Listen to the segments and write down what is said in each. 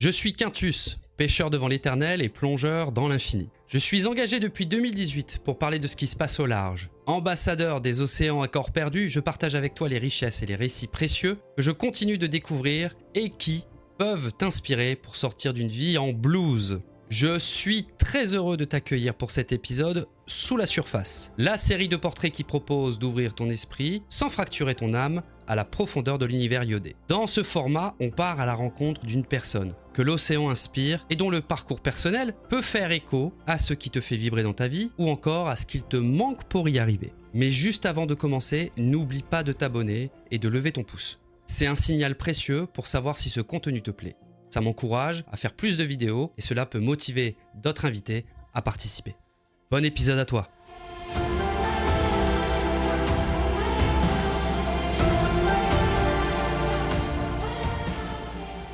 Je suis Quintus, pêcheur devant l'éternel et plongeur dans l'infini. Je suis engagé depuis 2018 pour parler de ce qui se passe au large. Ambassadeur des océans à corps perdu, je partage avec toi les richesses et les récits précieux que je continue de découvrir et qui peuvent t'inspirer pour sortir d'une vie en blues. Je suis très heureux de t'accueillir pour cet épisode Sous la surface, la série de portraits qui propose d'ouvrir ton esprit sans fracturer ton âme à la profondeur de l'univers iodé. Dans ce format, on part à la rencontre d'une personne que l'océan inspire et dont le parcours personnel peut faire écho à ce qui te fait vibrer dans ta vie ou encore à ce qu'il te manque pour y arriver. Mais juste avant de commencer, n'oublie pas de t'abonner et de lever ton pouce. C'est un signal précieux pour savoir si ce contenu te plaît. Ça m'encourage à faire plus de vidéos et cela peut motiver d'autres invités à participer. Bon épisode à toi.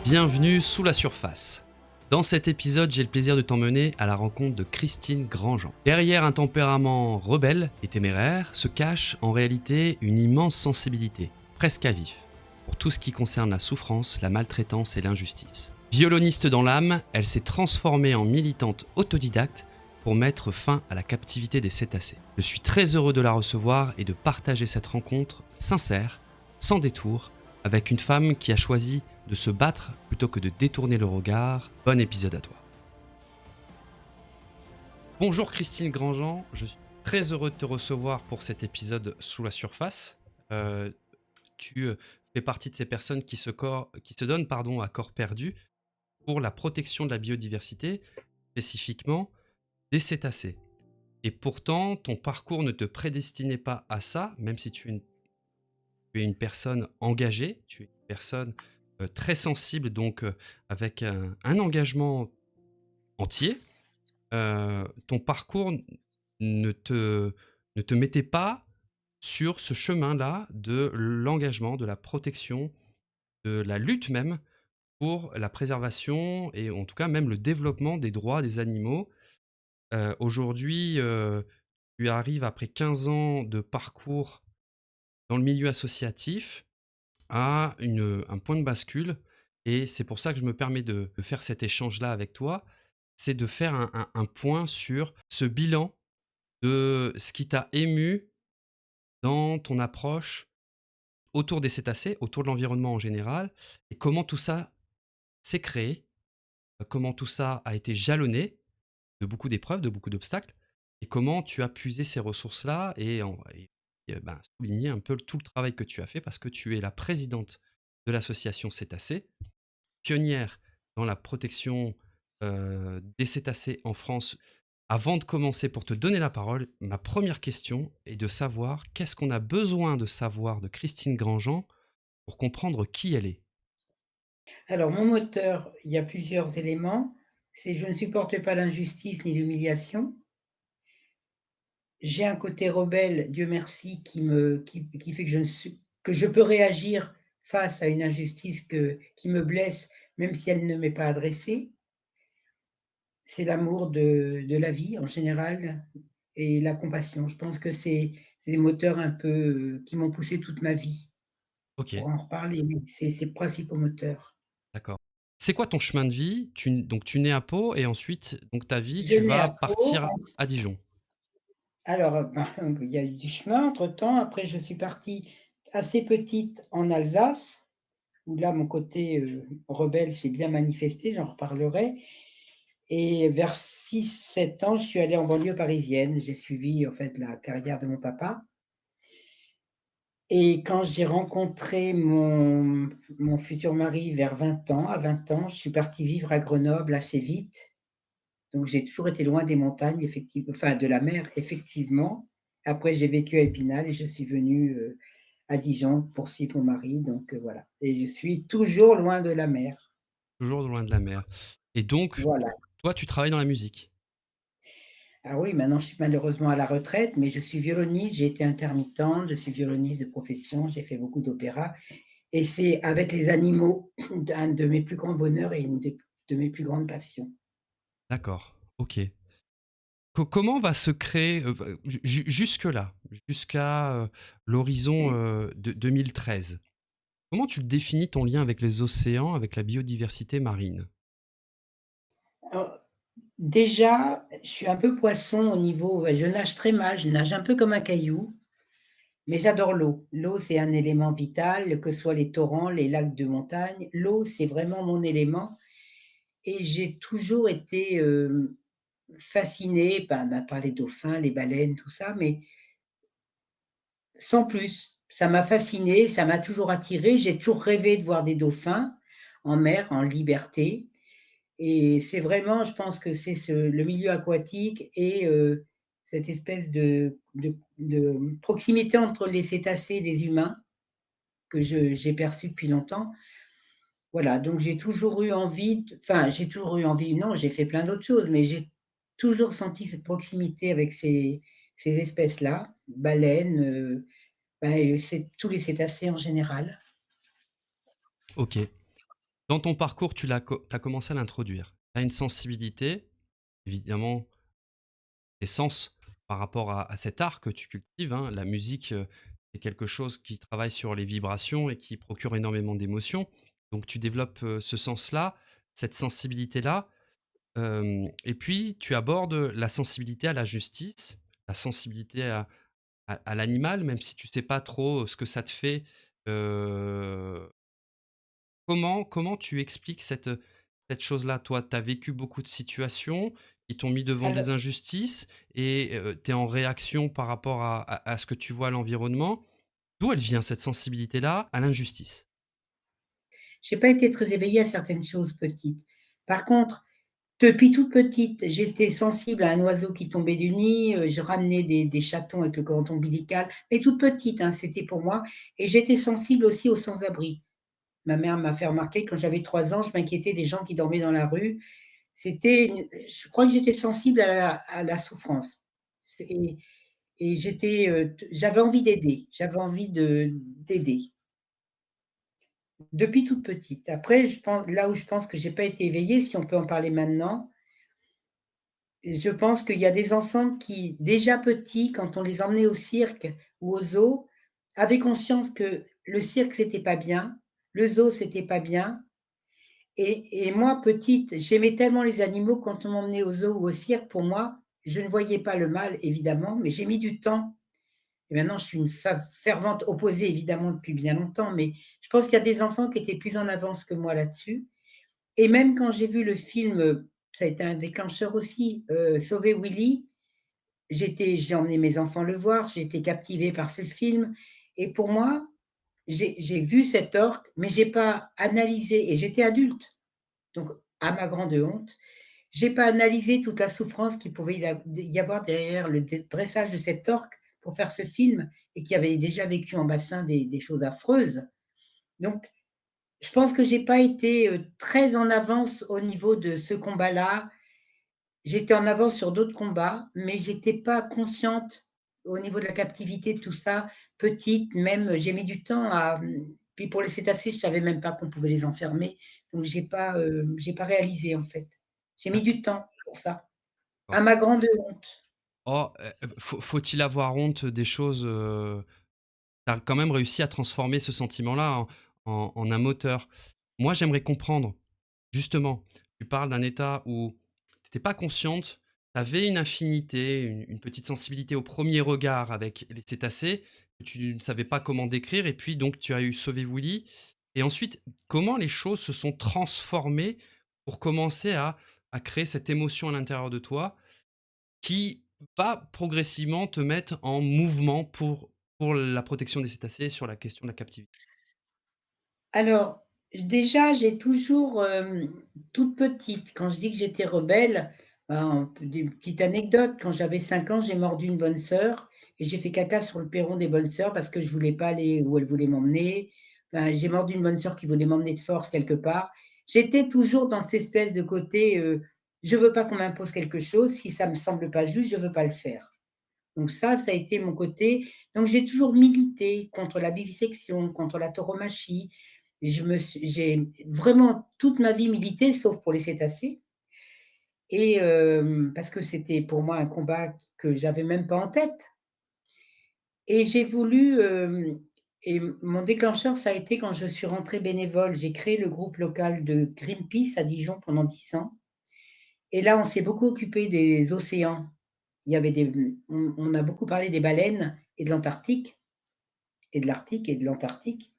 Bienvenue sous la surface. Dans cet épisode, j'ai le plaisir de t'emmener à la rencontre de Christine Grandjean. Derrière un tempérament rebelle et téméraire se cache en réalité une immense sensibilité, presque à vif, pour tout ce qui concerne la souffrance, la maltraitance et l'injustice. Violoniste dans l'âme, elle s'est transformée en militante autodidacte pour mettre fin à la captivité des cétacés. Je suis très heureux de la recevoir et de partager cette rencontre sincère, sans détour, avec une femme qui a choisi de se battre plutôt que de détourner le regard. Bon épisode à toi. Bonjour Christine Grandjean, je suis très heureux de te recevoir pour cet épisode Sous la surface. Tu fais partie de ces personnes qui se donnent à corps perdu pour la protection de la biodiversité, spécifiquement des cétacés. Et pourtant, ton parcours ne te prédestinait pas à ça, même si tu es une personne engagée, tu es une personne très sensible, donc avec un engagement entier. Ton parcours ne te mettait pas sur ce chemin-là de l'engagement, de la protection, de la lutte même pour la préservation et en tout cas même le développement des droits des animaux. Aujourd'hui, tu arrives après 15 ans de parcours dans le milieu associatif à un point de bascule et c'est pour ça que je me permets de faire cet échange-là avec toi. C'est de faire un point sur ce bilan de ce qui t'a ému dans ton approche autour des cétacés, autour de l'environnement en général et comment tout ça s'est créé, comment tout ça a été jalonné de beaucoup d'épreuves, de beaucoup d'obstacles, et comment tu as puisé ces ressources-là et souligner un peu tout le travail que tu as fait parce que tu es la présidente de l'association Cétacés, pionnière dans la protection des cétacés en France. Avant de commencer, pour te donner la parole, ma première question est de savoir qu'est-ce qu'on a besoin de savoir de Christine Grandjean pour comprendre qui elle est. Alors, mon moteur, il y a plusieurs éléments. C'est je ne supporte pas l'injustice ni l'humiliation. J'ai un côté rebelle, Dieu merci, qui fait que que je peux réagir face à une injustice qui me blesse, même si elle ne m'est pas adressée. C'est l'amour de la vie en général et la compassion. Je pense que c'est des moteurs un peu, qui m'ont poussé toute ma vie. Ok, On pourra en reparler, mais c'est ces principaux moteurs. d'accord. C'est quoi ton chemin de vie? Donc tu nais à Pau et ensuite, donc ta vie, Je tu nais vas à Pau. partir à Dijon. Alors, ben, il y a eu du chemin entre-temps. Après, je suis partie assez petite en Alsace, où là, mon côté, rebelle s'est bien manifesté, j'en reparlerai et vers 6 7 ans, je suis allée en banlieue parisienne. J'ai suivi, en fait, la carrière de mon papa et quand j'ai rencontré mon futur mari vers 20 ans, à 20 ans, je suis partie vivre à Grenoble assez vite. Donc j'ai toujours été loin des montagnes, enfin de la mer, effectivement. Après, j'ai vécu à Épinal et je suis venue, à Dijon pour suivre mon mari, donc voilà et je suis toujours loin de la mer. Toujours loin de la mer. Et donc, Voilà. toi, tu travailles dans la musique. Ah oui, maintenant je suis malheureusement à la retraite, mais je suis violoniste, j'ai été intermittente, je suis violoniste de profession, j'ai fait beaucoup d'opéra et c'est avec les animaux un de mes plus grands bonheurs et une des de mes plus grandes passions. D'accord, ok. Comment va se créer, jusque-là, jusqu'à l'horizon de 2013, comment tu définis ton lien avec les océans, avec la biodiversité marine? Déjà, je suis un peu poisson au niveau je nage très mal, je nage un peu comme un caillou, mais j'adore l'eau. L'eau, c'est un élément vital, que ce soit les torrents, les lacs de montagne. L'eau, c'est vraiment mon élément et j'ai toujours été, fascinée par les dauphins, les baleines, tout ça, mais sans plus. Ça m'a fascinée, ça m'a toujours attirée. J'ai toujours rêvé de voir des dauphins en mer, en liberté. Et c'est vraiment, je pense que c'est le milieu aquatique et cette espèce de proximité entre les cétacés et les humains que j'ai perçu depuis longtemps. Voilà, donc j'ai toujours eu envie enfin, j'ai toujours eu envie, non, j'ai fait plein d'autres choses, mais j'ai toujours senti cette proximité avec ces espèces-là, baleines, c'est tous les cétacés en général. Ok. Dans ton parcours, tu as commencé à l'introduire. Tu as une sensibilité, évidemment, des sens par rapport à cet art que tu cultives, hein. La musique, c'est quelque chose qui travaille sur les vibrations et qui procure énormément d'émotions. Donc tu développes, ce sens-là, cette sensibilité-là, et puis tu abordes la sensibilité à la justice, la sensibilité à l'animal, même si tu sais pas trop ce que ça te fait. Heu, comment tu expliques cette chose-là, toi? Tu as vécu beaucoup de situations qui t'ont mis devant des Alors, injustices et tu es en réaction par rapport à ce que tu vois à l'environnement. D'où elle vient cette sensibilité-là à l'injustice? j'ai pas été très éveillée à certaines choses petites. Par contre, depuis toute petite, j'étais sensible à un oiseau qui tombait du nid, je ramenais des chatons avec le cordon ombilical, mais toute petite, hein, c'était pour moi et j'étais sensible aussi aux sans-abri. Ma mère m'a fait remarquer quand j'avais 3 ans, je m'inquiétais des gens qui dormaient dans la rue. Je crois que j'étais sensible à la souffrance. C'est et j'avais envie d'aider, j'avais envie d'aider, depuis toute petite. Après, je pense là où je pense que j'ai pas été éveillée, si on peut en parler maintenant. Je pense qu'il y a des enfants qui, déjà petits, quand on les emmenait au cirque ou au zoo, avaient conscience que le cirque, c'était pas bien, le zoo, c'était pas bien et moi, petite, j'aimais tellement les animaux, quand on m'emmenait au zoo ou au cirque, pour moi, je ne voyais pas le mal, évidemment, mais j'ai mis du temps et maintenant je suis une fervente opposée, évidemment, depuis bien longtemps, mais je pense qu'il y a des enfants qui étaient plus en avance que moi là-dessus et même quand j'ai vu le film, ça a été un déclencheur aussi, Sauver Willy. J'ai emmené mes enfants le voir, j'ai été captivée par ce film et pour moi, j'ai vu cet orque, mais j'ai pas analysé et j'étais adulte, donc à ma grande honte, j'ai pas analysé toute la souffrance qu'il pouvait y avoir derrière le dressage de cet orque pour faire ce film et qui avait déjà vécu en bassin des choses affreuses. Donc je pense que j'ai pas été, très en avance au niveau de ce combat-là. J'étais en avance sur d'autres combats, mais j'étais pas consciente au niveau de la captivité, de tout ça. Petite même, j'ai mis du temps à, puis pour les cétacés, je savais même pas qu'on pouvait les enfermer, donc j'ai pas réalisé, en fait. J'ai mis du temps pour ça, à ma grande honte. Oh, faut-il avoir honte des choses, tu as quand même réussi à transformer ce sentiment-là en un moteur. Moi, j'aimerais comprendre, justement, tu parles d'un état où tu étais pas consciente, tu avais une affinité, une petite sensibilité au premier regard avec les cétacés, que tu ne savais pas comment décrire et puis donc tu as eu Sauver Willy et ensuite, comment les choses se sont transformées pour commencer à créer cette émotion à l'intérieur de toi qui va progressivement te mettre en mouvement pour la protection des cétacés sur la question de la captivité. Alors, déjà, j'ai toujours, toute petite, quand je dis que j'étais rebelle, ben, des petites anecdotes, quand j'avais 5 ans, j'ai mordu une bonne sœur et j'ai fait caca sur le perron des bonnes sœurs parce que je voulais pas aller où elle voulait m'emmener. Enfin, j'ai mordu une bonne sœur qui voulait m'emmener de force quelque part. J'étais toujours dans cette espèce de côté, je veux pas qu'on m'impose quelque chose, si ça me semble pas juste, je veux pas le faire. Donc ça a été mon côté. Donc j'ai toujours milité contre la vivisection, contre la tauromachie. J'ai vraiment toute ma vie milité, sauf pour les cétacés et parce que c'était pour moi un combat que j'avais même pas en tête et j'ai voulu, et mon déclencheur, ça a été quand je suis rentrée bénévole. J'ai créé le groupe local de Greenpeace à Dijon pendant 10 ans et là, on s'est beaucoup occupé des océans. Il y avait des on a beaucoup parlé des baleines et de l'Antarctique et de l'Arctique et de l'Antarctique,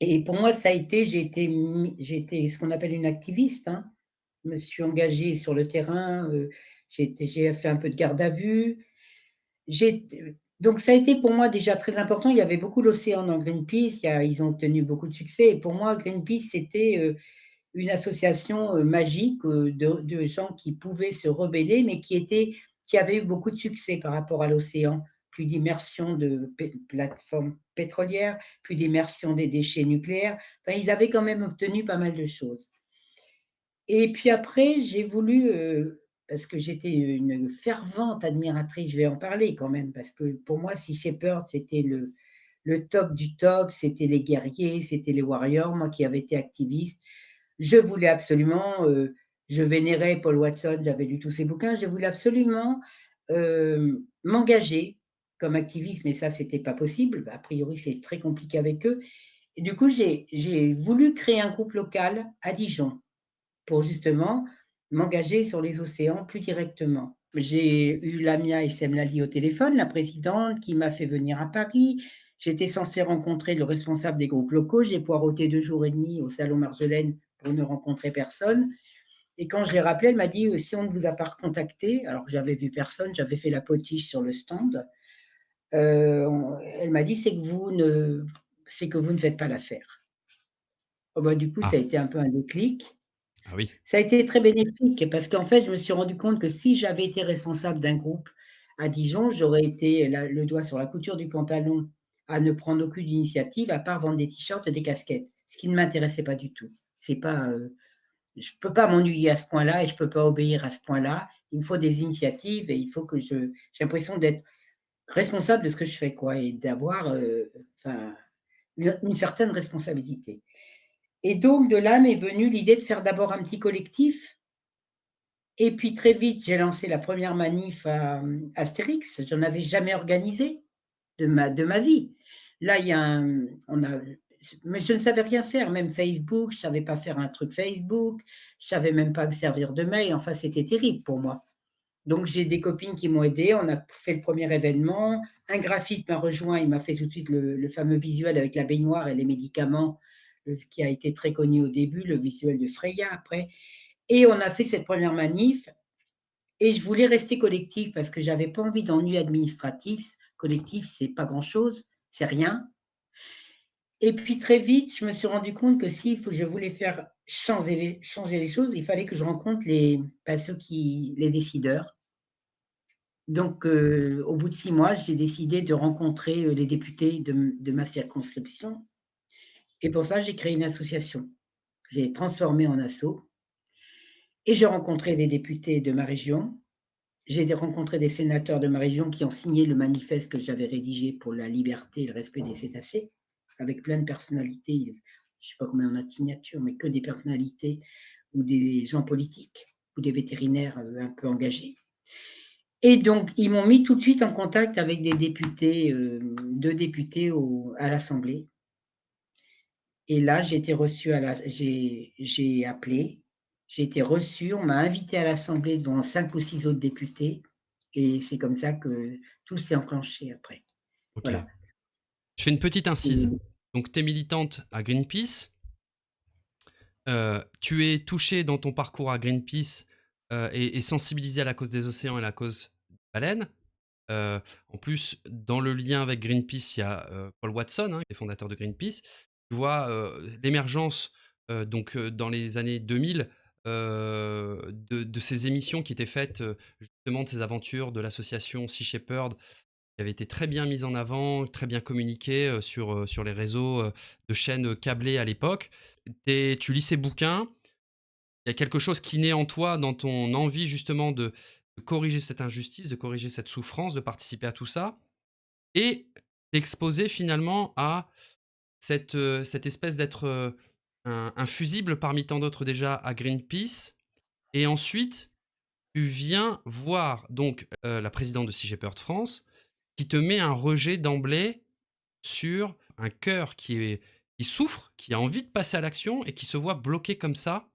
et pour moi, ça a été j'ai été ce qu'on appelle une activiste, hein. Je me suis engagée sur le terrain, j'ai fait un peu de garde à vue. J'ai donc ça a été pour moi déjà très important. Il y avait beaucoup l'océan dans Greenpeace, ils ont obtenu beaucoup de succès, et pour moi, Greenpeace, c'était, une association, magique, de gens qui pouvaient se rebeller, mais qui avaient eu beaucoup de succès par rapport à l'océan. Plus d'immersion de plateformes pétrolières, plus d'immersion des déchets nucléaires. Enfin, ils avaient quand même obtenu pas mal de choses. Et puis après, j'ai voulu, parce que j'étais une fervente admiratrice, je vais en parler quand même, parce que pour moi, Sea Shepherd, c'était le top du top, c'était les guerriers, c'était les warriors, moi qui avais été activiste. Je voulais absolument, je vénérais Paul Watson, j'avais lu tous ses bouquins, je voulais absolument, m'engager comme activiste, mais ça, c'était pas possible. A priori, c'est très compliqué avec eux, et du coup, j'ai voulu créer un groupe local à Dijon pour justement m'engager sur les océans plus directement. J'ai eu Lamia Essemlali au téléphone, la présidente, qui m'a fait venir à Paris. J'étais censée rencontrer le responsable des groupes locaux. J'ai poireauté 2 jours et demi au salon Marjolaine pour ne rencontrer personne, et quand je l'ai rappelée, elle m'a dit: «Si on ne vous a pas recontacté», alors que j'avais vu personne, j'avais fait la potiche sur le stand, on elle m'a dit: c'est que vous ne faites pas l'affaire». Oh bah, du coup, ça Ah, a été un peu un déclic. ah oui. Ça a été très bénéfique parce qu'en fait, je me suis rendu compte que si j'avais été responsable d'un groupe à Dijon, j'aurais été le doigt sur la couture du pantalon à ne prendre aucune initiative à part vendre des t-shirts et des casquettes, ce qui ne m'intéressait pas du tout. C'est pas, je peux pas m'ennuyer à ce point-là et je peux pas obéir à ce point-là. Il me faut des initiatives, et il faut que j'ai l'impression d'être responsable de ce que je fais, quoi, et d'avoir, enfin, une certaine responsabilité, et donc de là m'est venue l'idée de faire d'abord un petit collectif. Et puis très vite, j'ai lancé la première manif à, Astérix. J'en avais jamais organisé de ma vie. Là, il y a un on a mais je ne savais rien faire, même Facebook, je savais pas faire un truc Facebook, je savais même pas me servir de mail, enfin, c'était terrible pour moi. Donc j'ai des copines qui m'ont aidée, on a fait le premier événement, un graphiste m'a rejoint, il m'a fait tout de suite le fameux visuel avec la baignoire et les médicaments, qui a été très connu au début, le visuel de Freya après, et on a fait cette première manif, et je voulais rester collectif parce que j'avais pas envie d'ennui administratif. Collectif, c'est pas grand-chose, c'est rien. Et puis très vite, je me suis rendu compte que si je voulais faire changer les choses, il fallait que je rencontre les décideurs. Donc, au bout de 6 mois, j'ai décidé de rencontrer, les députés de ma circonscription, et pour ça, j'ai créé une association. J'ai transformé en asso, et j'ai rencontré des députés de ma région. J'ai rencontré des sénateurs de ma région qui ont signé le manifeste que j'avais rédigé pour la liberté et le respect des cétacés, avec plein de personnalités. Je ne sais pas combien on a de signatures, mais que des personnalités ou des gens politiques ou des vétérinaires, un peu engagés. Et donc, ils m'ont mis tout de suite en contact avec des députés, 2 députés à l'Assemblée. Et là, j'ai été reçue j'ai appelé, j'ai été reçue, on m'a invitée à l'Assemblée devant 5 ou 6 autres députés, et c'est comme ça que tout s'est enclenché après. Ok. Voilà. Je fais une petite incise. Et Donc, tu es militante à Greenpeace. Tu es touchée dans ton parcours à Greenpeace et sensibilisée à la cause des océans et la cause des baleines. En plus, dans le lien avec Greenpeace, il y a Paul Watson, hein, qui est fondateur de Greenpeace. Tu vois l'émergence, dans les années 2000, de ces émissions qui étaient faites justement de ces aventures de l'association Sea Shepherd, qui avait été très bien mise en avant, très bien communiquée sur les réseaux de chaînes câblées à l'époque. Tu lis ces bouquins, il y a quelque chose qui naît en toi dans ton envie justement de corriger cette injustice, de corriger cette souffrance, de participer à tout ça et d'exposer finalement à cette espèce d'être un fusible parmi tant d'autres déjà à Greenpeace. Et ensuite, tu viens voir donc la présidente de Sea Shepherd France qui te met un rejet d'emblée sur un cœur qui souffre, qui a envie de passer à l'action et qui se voit bloqué comme ça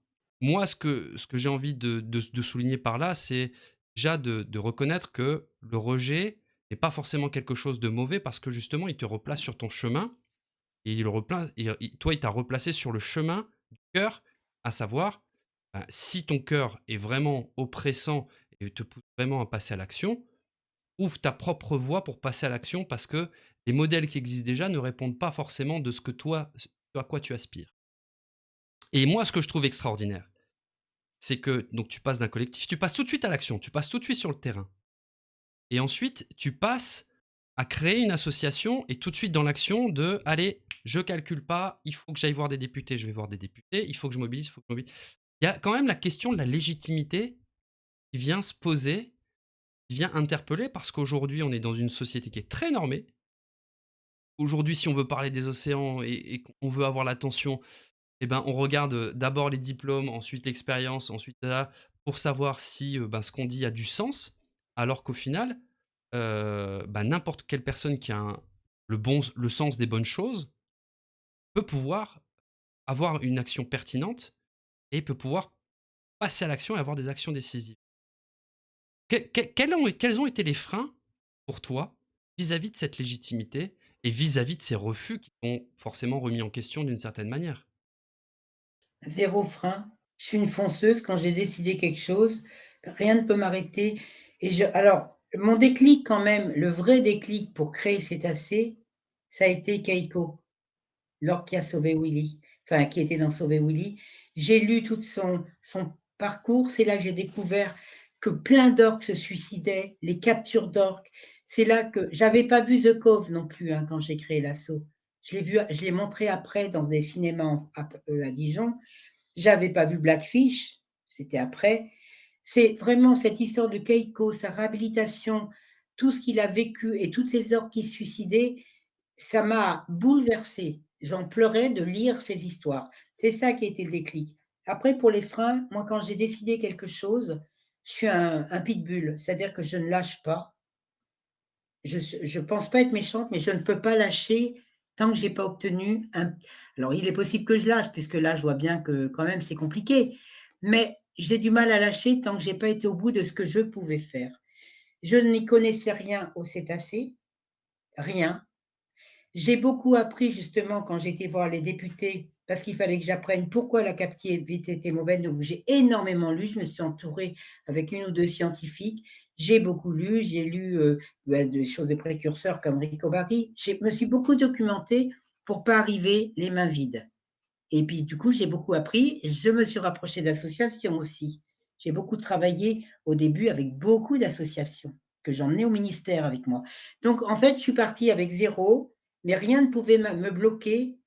moi, ce que j'ai envie de souligner par là, c'est déjà de reconnaître que le rejet n'est pas forcément quelque chose de mauvais parce que justement, il te replace sur ton chemin et toi, il t'a replacé sur le chemin du cœur, à savoir, si ton cœur est vraiment oppressant et te pousse vraiment à passer à l'action, ouvre ta propre voie pour passer à l'action parce que les modèles qui existent déjà ne répondent pas forcément de ce à quoi tu aspires. Et moi, ce que je trouve extraordinaire, c'est que donc tu passes d'un collectif, tu passes tout de suite à l'action, tu passes tout de suite sur le terrain et ensuite tu passes à créer une association et tout de suite dans l'action de: «Allez, je calcule pas, il faut que j'aille voir des députés, je vais voir des députés, il faut que je mobilise, il faut que je mobilise». Il y a quand même la question de la légitimité qui vient se poser, qui vient interpeller parce qu'aujourd'hui, on est dans une société qui est très normée. Aujourd'hui, si on veut parler des océans et qu'on veut avoir l'attention, eh ben, on regarde, d'abord les diplômes, ensuite l'expérience, ensuite là, pour savoir si, ben, ce qu'on dit a du sens. Alors qu'au final, bah, n'importe quelle personne qui a le sens des bonnes choses peut pouvoir avoir une action pertinente et peut pouvoir passer à l'action et avoir des actions décisives. Quels ont été les freins pour toi vis-à-vis de cette légitimité et vis-à-vis de ces refus qui t'ont forcément remis en question d'une certaine manière? Zéro frein. Je suis une fonceuse, quand j'ai décidé quelque chose, rien ne peut m'arrêter et alors, mon déclic quand même, le vrai déclic pour créer Cétacé, ça a été Keiko, l'orque qui a sauvé Willy, enfin qui était dans Sauver Willy. J'ai lu tout son parcours, c'est là que j'ai découvert que plein d'orques se suicidaient, les captures d'orques. C'est là que j'avais pas vu The Cove non plus, hein, quand j'ai créé l'asso. Je l'ai montré après dans des cinémas à Dijon. J'avais pas vu Blackfish, c'était après. C'est vraiment cette histoire de Keiko, sa réhabilitation, tout ce qu'il a vécu et toutes ces orques qui se suicidaient, ça m'a bouleversée. J'en pleurais de lire ces histoires. C'est ça qui a été le déclic. Après pour les freins, moi quand j'ai décidé quelque chose, je suis un pitbull, c'est-à-dire que je ne lâche pas. Je pense pas être méchante, mais je ne peux pas lâcher tant que j'ai pas obtenu un alors il est possible que je lâche, puisque là, je vois bien que quand même c'est compliqué, mais j'ai du mal à lâcher tant que j'ai pas été au bout de ce que je pouvais faire. Je n'y connaissais rien aux cétacés, rien. J'ai beaucoup appris justement quand j'ai été voir les députés, parce qu'il fallait que j'apprenne pourquoi la captivité était mauvaise, donc j'ai énormément lu, je me suis entourée avec 1 ou 2 scientifiques. J'ai beaucoup lu, j'ai lu, bah, des choses de précurseurs comme Rico Barry. Je me suis beaucoup documentée pour pas arriver les mains vides et puis du coup, j'ai beaucoup appris. Je me suis rapprochée d'associations aussi. J'ai beaucoup travaillé au début avec beaucoup d'associations que j'emmenais au ministère avec moi. Donc en fait, je suis partie avec zéro, mais rien ne pouvait me bloquer.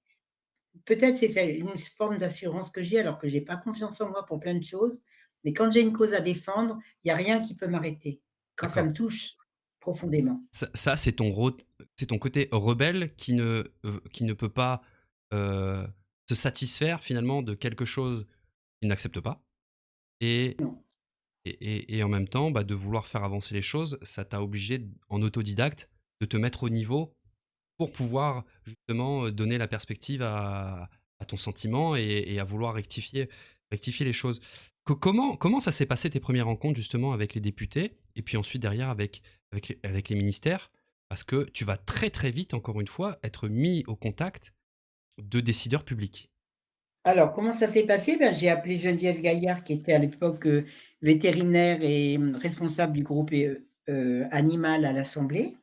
Peut-être c'est ça une forme d'assurance que j'ai alors que j'ai pas confiance en moi pour plein de choses, mais quand j'ai une cause à défendre, il y a rien qui peut m'arrêter, quand ça D'accord. me touche profondément. Ça, c'est ton côté rebelle qui ne peut pas, heu, se satisfaire finalement de quelque chose qu'il n'accepte pas et Non. et en même temps, bah, de vouloir faire avancer les choses, ça t'a obligé en autodidacte de te mettre au niveau pour pouvoir justement, donner la perspective à ton sentiment et à vouloir rectifier les choses. Comment ça s'est passé tes premières rencontres justement avec les députés et puis ensuite derrière avec les ministères? Parce que tu vas très, très vite encore une fois être mis au contact de décideurs publics. Alors comment ça s'est passé? Ben, j'ai appelé Geneviève Gaillard qui était à l'époque, vétérinaire et responsable du groupe animal à l'Assemblée.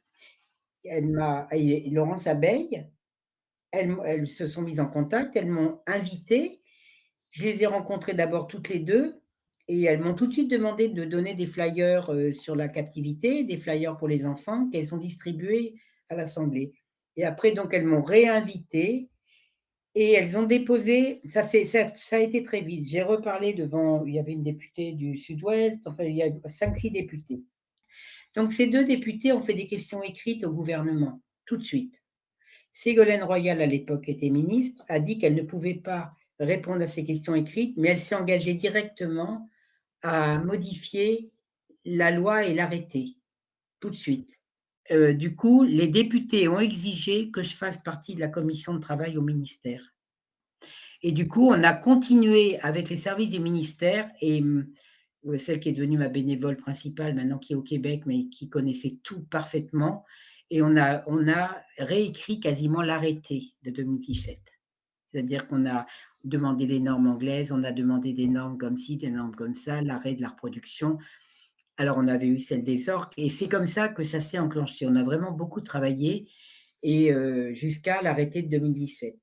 Elle m'a et Laurence Abeille, elles se sont mises en contact, elles m'ont invitée. Je les ai rencontrées d'abord toutes les 2 et elles m'ont tout de suite demandé de donner des flyers, sur la captivité, des flyers pour les enfants qu'elles ont distribués à l'assemblée et après donc elles m'ont réinvitée et elles ont déposé ça a été très vite. J'ai reparlé devant il y avait une députée du Sud-Ouest, enfin il y a 5-6 députés. Donc ces 2 députés ont fait des questions écrites au gouvernement, tout de suite. Ségolène Royal, à l'époque, était ministre, a dit qu'elle ne pouvait pas répondre à ces questions écrites, mais elle s'est engagée directement à modifier la loi et l'arrêté, tout de suite. Du coup, les députés ont exigé que je fasse partie de la commission de travail au ministère. Et du coup, on a continué avec les services du ministère et celle qui est devenue ma bénévole principale maintenant, qui est au Québec, mais qui connaissait tout parfaitement et on a réécrit quasiment l'arrêté de 2017. C'est-à-dire qu'on a demandé les normes anglaises, on a demandé des normes comme ci, des normes comme ça, l'arrêt de la reproduction. Alors on avait eu celle des orques et c'est comme ça que ça s'est enclenché. On a vraiment beaucoup travaillé et jusqu'à l'arrêté de 2017.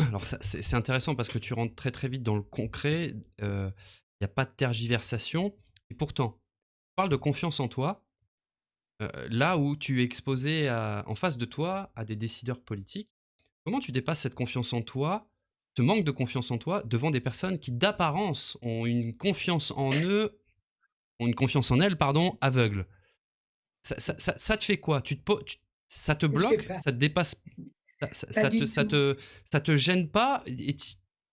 Alors ça, c'est intéressant parce que tu rentres très très vite dans le concret, il y a pas de tergiversation et pourtant, tu parles de confiance en toi, là où tu es exposé à en face de toi à des décideurs politiques. Comment tu dépasses cette confiance en toi, ce manque de confiance en toi devant des personnes qui d'apparence ont une confiance en eux ont une confiance en elles, pardon, aveugle? Ça te fait quoi? Tu te po tu Ça te Je sais bloque? pas, Ça te dépasse? Ça ça pas ça te du ça tout. te ça te gêne pas et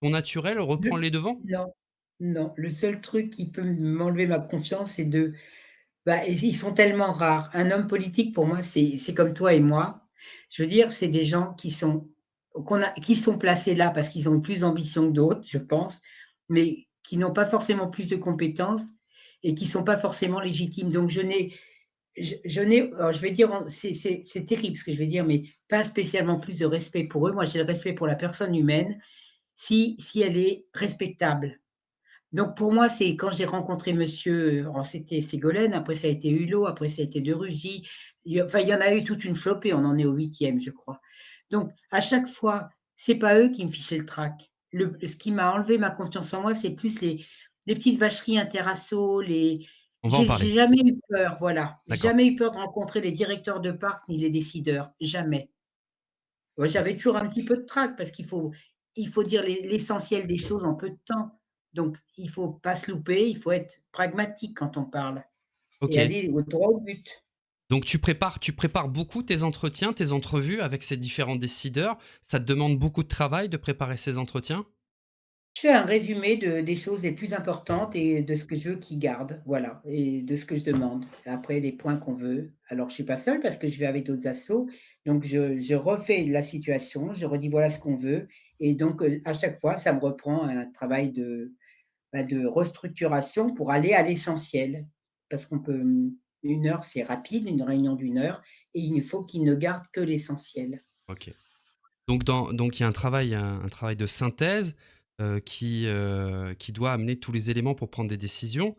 ton naturel reprend Le les devants? Non, non, le seul truc qui peut m'enlever ma confiance, c'est de bah, ils sont tellement rares. Un homme politique pour moi, c'est comme toi et moi. Je veux dire, c'est des gens qui sont placés là parce qu'ils ont plus d'ambition que d'autres, je pense, mais qui n'ont pas forcément plus de compétences et qui sont pas forcément légitimes. Donc je n'ai alors je vais dire en c'est terrible ce que je vais dire, mais pas spécialement plus de respect pour eux. Moi, j'ai le respect pour la personne humaine si elle est respectable. Donc pour moi, c'est quand j'ai rencontré monsieur, alors c'était Ségolène, après ça a été Hulot, après ça a été de Rugy, il y en a eu toute une flopée, on en est au 8e, je crois. Donc à chaque fois, c'est pas eux qui me fichaient le trac. Ce qui m'a enlevé ma confiance en moi, c'est plus les petites vacheries interasso, les On va en j'ai parler. jamais eu peur, voilà. J'ai D'accord. jamais eu peur de rencontrer les directeurs de parc ni les décideurs, jamais. Ouais, Heu, j'avais toujours un petit peu de trac parce qu'il faut dire l'essentiel des choses en peu de temps. Donc il faut pas se louper, il faut être pragmatique quand on parle et OK. aller au droit au but. Donc tu prépares beaucoup tes entretiens, tes entrevues avec ces différents décideurs? Ça te demande beaucoup de travail de préparer ces entretiens? Je fais un résumé des choses les plus importantes et de ce que je veux qu'ils gardent, voilà, et de ce que je demande. Après les points qu'on veut. Alors je suis pas seule parce que je vais avec d'autres assos, donc je refais la situation, je redis voilà ce qu'on veut et donc à chaque fois ça me reprend un travail de restructuration pour aller à l'essentiel. Parce qu'on peut, 1 heure, c'est rapide, une réunion d'une heure et il faut qu'ils ne gardent que l'essentiel. OK. Donc il y a un travail de synthèse, qui doit amener tous les éléments pour prendre des décisions.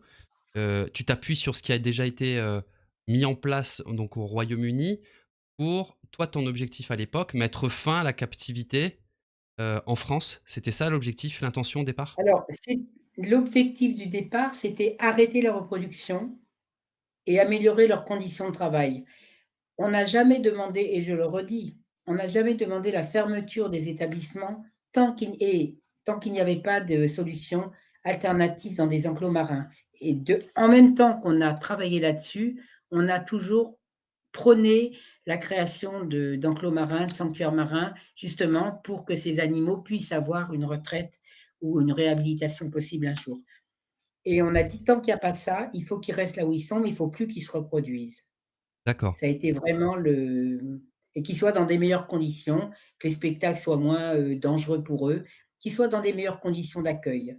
Tu t'appuies sur ce qui a déjà été, mis en place donc au Royaume-Uni pour toi, ton objectif à l'époque, mettre fin à la captivité, en France. C'était ça l'objectif, l'intention au départ? Alors, c'est l'objectif du départ, c'était arrêter la reproduction et améliorer leurs conditions de travail. On n'a jamais demandé et je le redis, on n'a jamais demandé la fermeture des établissements tant qu'il n'y avait pas de solution alternative dans des enclos marins et en même temps qu'on a travaillé là-dessus, on a toujours prôné la création d'enclos marins, de sanctuaires marins, justement pour que ces animaux puissent avoir une retraite ou une réhabilitation possible un jour et on a dit: «Tant qu'il n'y a pas de ça, il faut qu'ils restent là où ils sont, mais il ne faut plus qu'ils se reproduisent». D'accord. Ça a été vraiment et qu'ils soient dans des meilleures conditions, que les spectacles soient moins, dangereux pour eux, qu'ils soient dans des meilleures conditions d'accueil et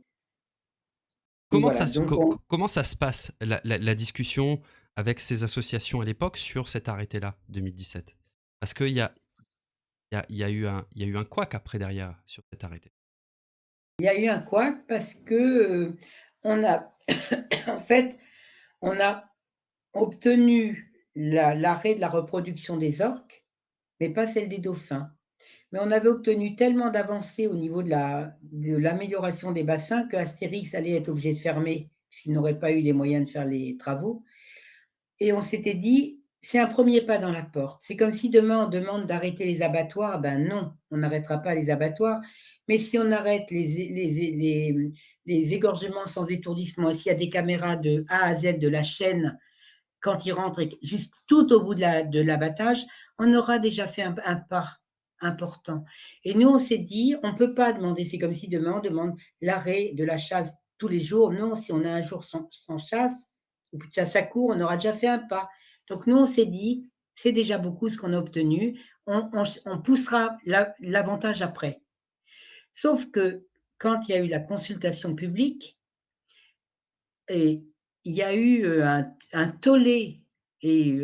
Comment voilà ça se donc co on co comment ça se passe la discussion avec ces associations à l'époque sur cet arrêté-là, 2017? Parce qu'il y a eu un couac après derrière sur cet arrêté. il y a eu un couac parce que, on a en fait, on a obtenu l'arrêt de la reproduction des orques, mais pas celle des dauphins. Mais on avait obtenu tellement d'avancées au niveau de l'amélioration des bassins qu'Astérix allait être obligé de fermer, puisqu'il n'aurait pas eu les moyens de faire les travaux et on s'était dit: «C'est un premier pas dans la porte». C'est comme si demain on demande d'arrêter les abattoirs, ben non, on n'arrêtera pas les abattoirs, mais si on arrête les égorgements sans étourdissement et s'il y a des caméras de A à Z de la chaîne quand ils rentrent et juste tout au bout de l'abattage, on aura déjà fait un pas important et nous, on s'est dit: «On ne peut pas demander» c'est comme si demain on demande l'arrêt de la chasse tous les jours. Non, si on a un jour sans chasse ou plus de chasse à court, on aura déjà fait un pas. Donc nous, on s'est dit: «C'est déjà beaucoup ce qu'on a obtenu, on poussera l'avantage après». Sauf que quand il y a eu la consultation publique et il y a eu, un tollé et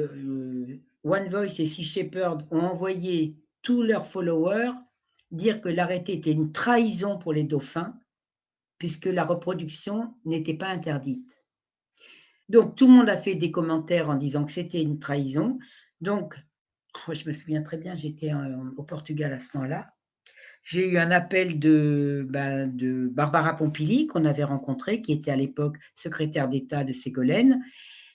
One Voice et Sea Shepherd ont envoyé tous leurs followers dire que l'arrêté était une trahison pour les dauphins, puisque la reproduction n'était pas interdite. Donc tout le monde a fait des commentaires en disant que c'était une trahison. Donc, je me souviens très bien, j'étais au Portugal à ce moment-là. J'ai eu un appel de Barbara Pompili qu'on avait rencontrée, qui était à l'époque secrétaire d'État de Ségolène,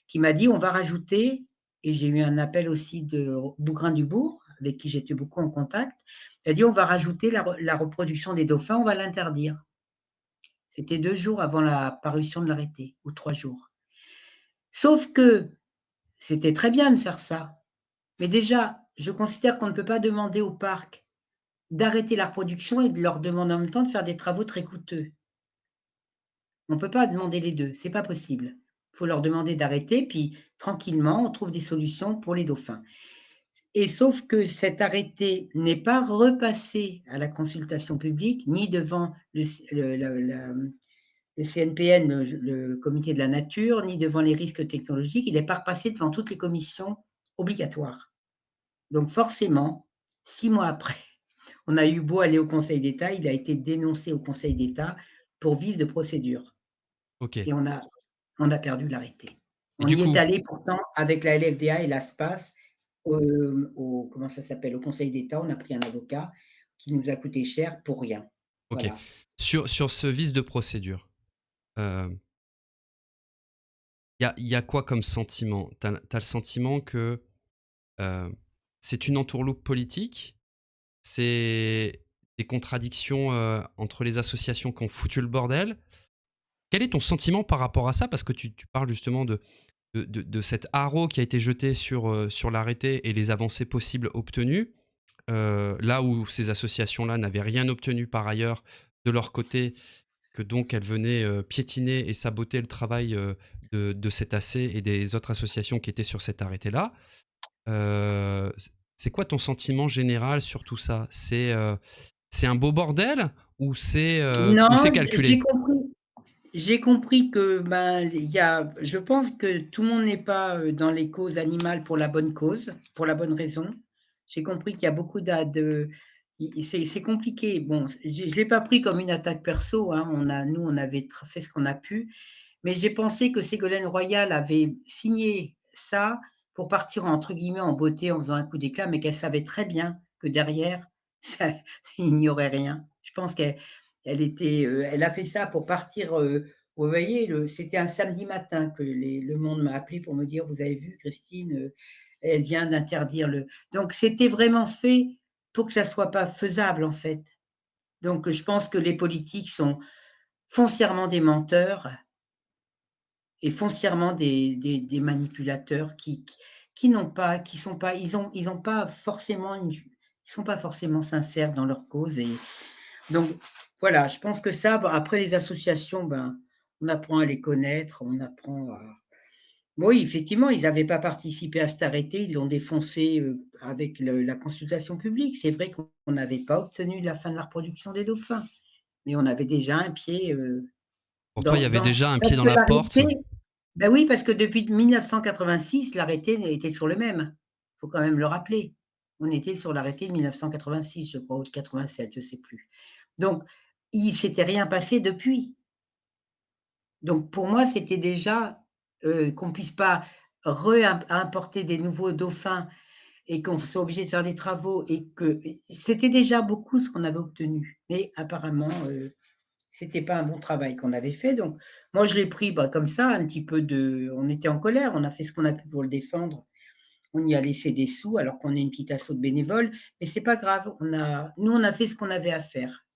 qui m'a dit: «On va rajouter», et j'ai eu un appel aussi de Bougrain-Dubourg, avec qui j'étais beaucoup en contact. Elle a dit: «On va rajouter la reproduction des dauphins, on va l'interdire». C'était 2 jours avant la parution de l'arrêté ou 3 jours. Sauf que c'était très bien de faire ça, mais déjà, je considère qu'on ne peut pas demander au parc d'arrêter la reproduction et de leur demander en même temps de faire des travaux très coûteux. On ne peut pas demander les 2, c'est pas possible. Il faut leur demander d'arrêter, puis tranquillement, on trouve des solutions pour les dauphins. Et sauf que cet arrêté n'est pas repassé à la consultation publique, ni devant le CNPN, le comité de la nature, ni devant les risques technologiques. Il n'est pas repassé devant toutes les commissions obligatoires. Donc forcément, 6 mois après, on a eu beau aller au Conseil d'État, il a été dénoncé au Conseil d'État pour vice de procédure Ok. et on a perdu l'arrêté. Et On du y est coup, allé pourtant avec la LFDA et l'ASPAS au comment ça s'appelle? Au Conseil d'État, on a pris un avocat qui nous a coûté cher pour rien. ok. Voilà. Sur ce vice de procédure, y a quoi comme sentiment? T'as le sentiment que euh, c'est une entourloupe politique? C'est des contradictions entre les associations qui ont foutu le bordel? Quel est ton sentiment par rapport à ça? Parce que tu parles justement de cet haro qui a été jeté sur l'arrêté et les avancées possibles obtenues. Là où ces associations-là n'avaient rien obtenu par ailleurs de leur côté, que donc elles venaient piétiner et saboter le travail de cet AC et des autres associations qui étaient sur cet arrêté-là. C'est quoi ton sentiment général sur tout ça? C'est un beau bordel ou c'est Non, j'ai calculé? compris. J'ai compris que, ben, il y a je pense que tout le monde n'est pas, dans les causes animales pour la bonne cause, pour la bonne raison. J'ai compris qu'il y a beaucoup d'a de i c'est compliqué. Bon, je l'ai pas pris comme une attaque perso, hein. On avait fait ce qu'on a pu, mais j'ai pensé que Ségolène Royal avait signé ça pour partir, entre guillemets, «en beauté», en faisant un coup d'éclat, mais qu'elle savait très bien que derrière, ça il n'y aurait rien. Je pense elle a fait ça pour partir, vous voyez, c'était un samedi matin que Le Monde m'a appelé pour me dire: «Vous avez vu Christine, elle vient d'interdire le», donc c'était vraiment fait pour que ça soit pas faisable, en fait. Donc je pense que les politiques sont foncièrement des menteurs et foncièrement des manipulateurs qui n'ont pas qui sont pas ils ont pas forcément ils sont pas forcément sincères dans leur cause, et donc voilà, je pense que ça, bah, après les associations, ben, on apprend à les connaître, on apprend à oui, effectivement, ils n'avaient pas participé à cet arrêté, ils l'ont défoncé, avec la consultation publique. C'est vrai qu'on n'avait pas obtenu la fin de la reproduction des dauphins, mais on avait déjà un pied, Pour toi, il y avait dans déjà un parce pied dans que la porte. l'arrêté bah, oui, parce que depuis 1986, l'arrêté était toujours le même. Il faut quand même le rappeler. On était sur l'arrêté de 1986, je crois, ou de 87, je ne sais plus. Donc il s'était rien passé depuis. Donc pour moi, c'était déjà, qu'on puisse pas importer des nouveaux dauphins et qu'on soit obligé de faire des travaux et que c'était déjà beaucoup ce qu'on avait obtenu. Mais apparemment, c'était pas un bon travail qu'on avait fait, donc moi je l'ai pris, bah, comme ça, un petit peu on était en colère, on a fait ce qu'on a pu pour le défendre. On y a laissé des sous alors qu'on est une petite asso de bénévoles, mais c'est pas grave, on a fait ce qu'on avait à faire.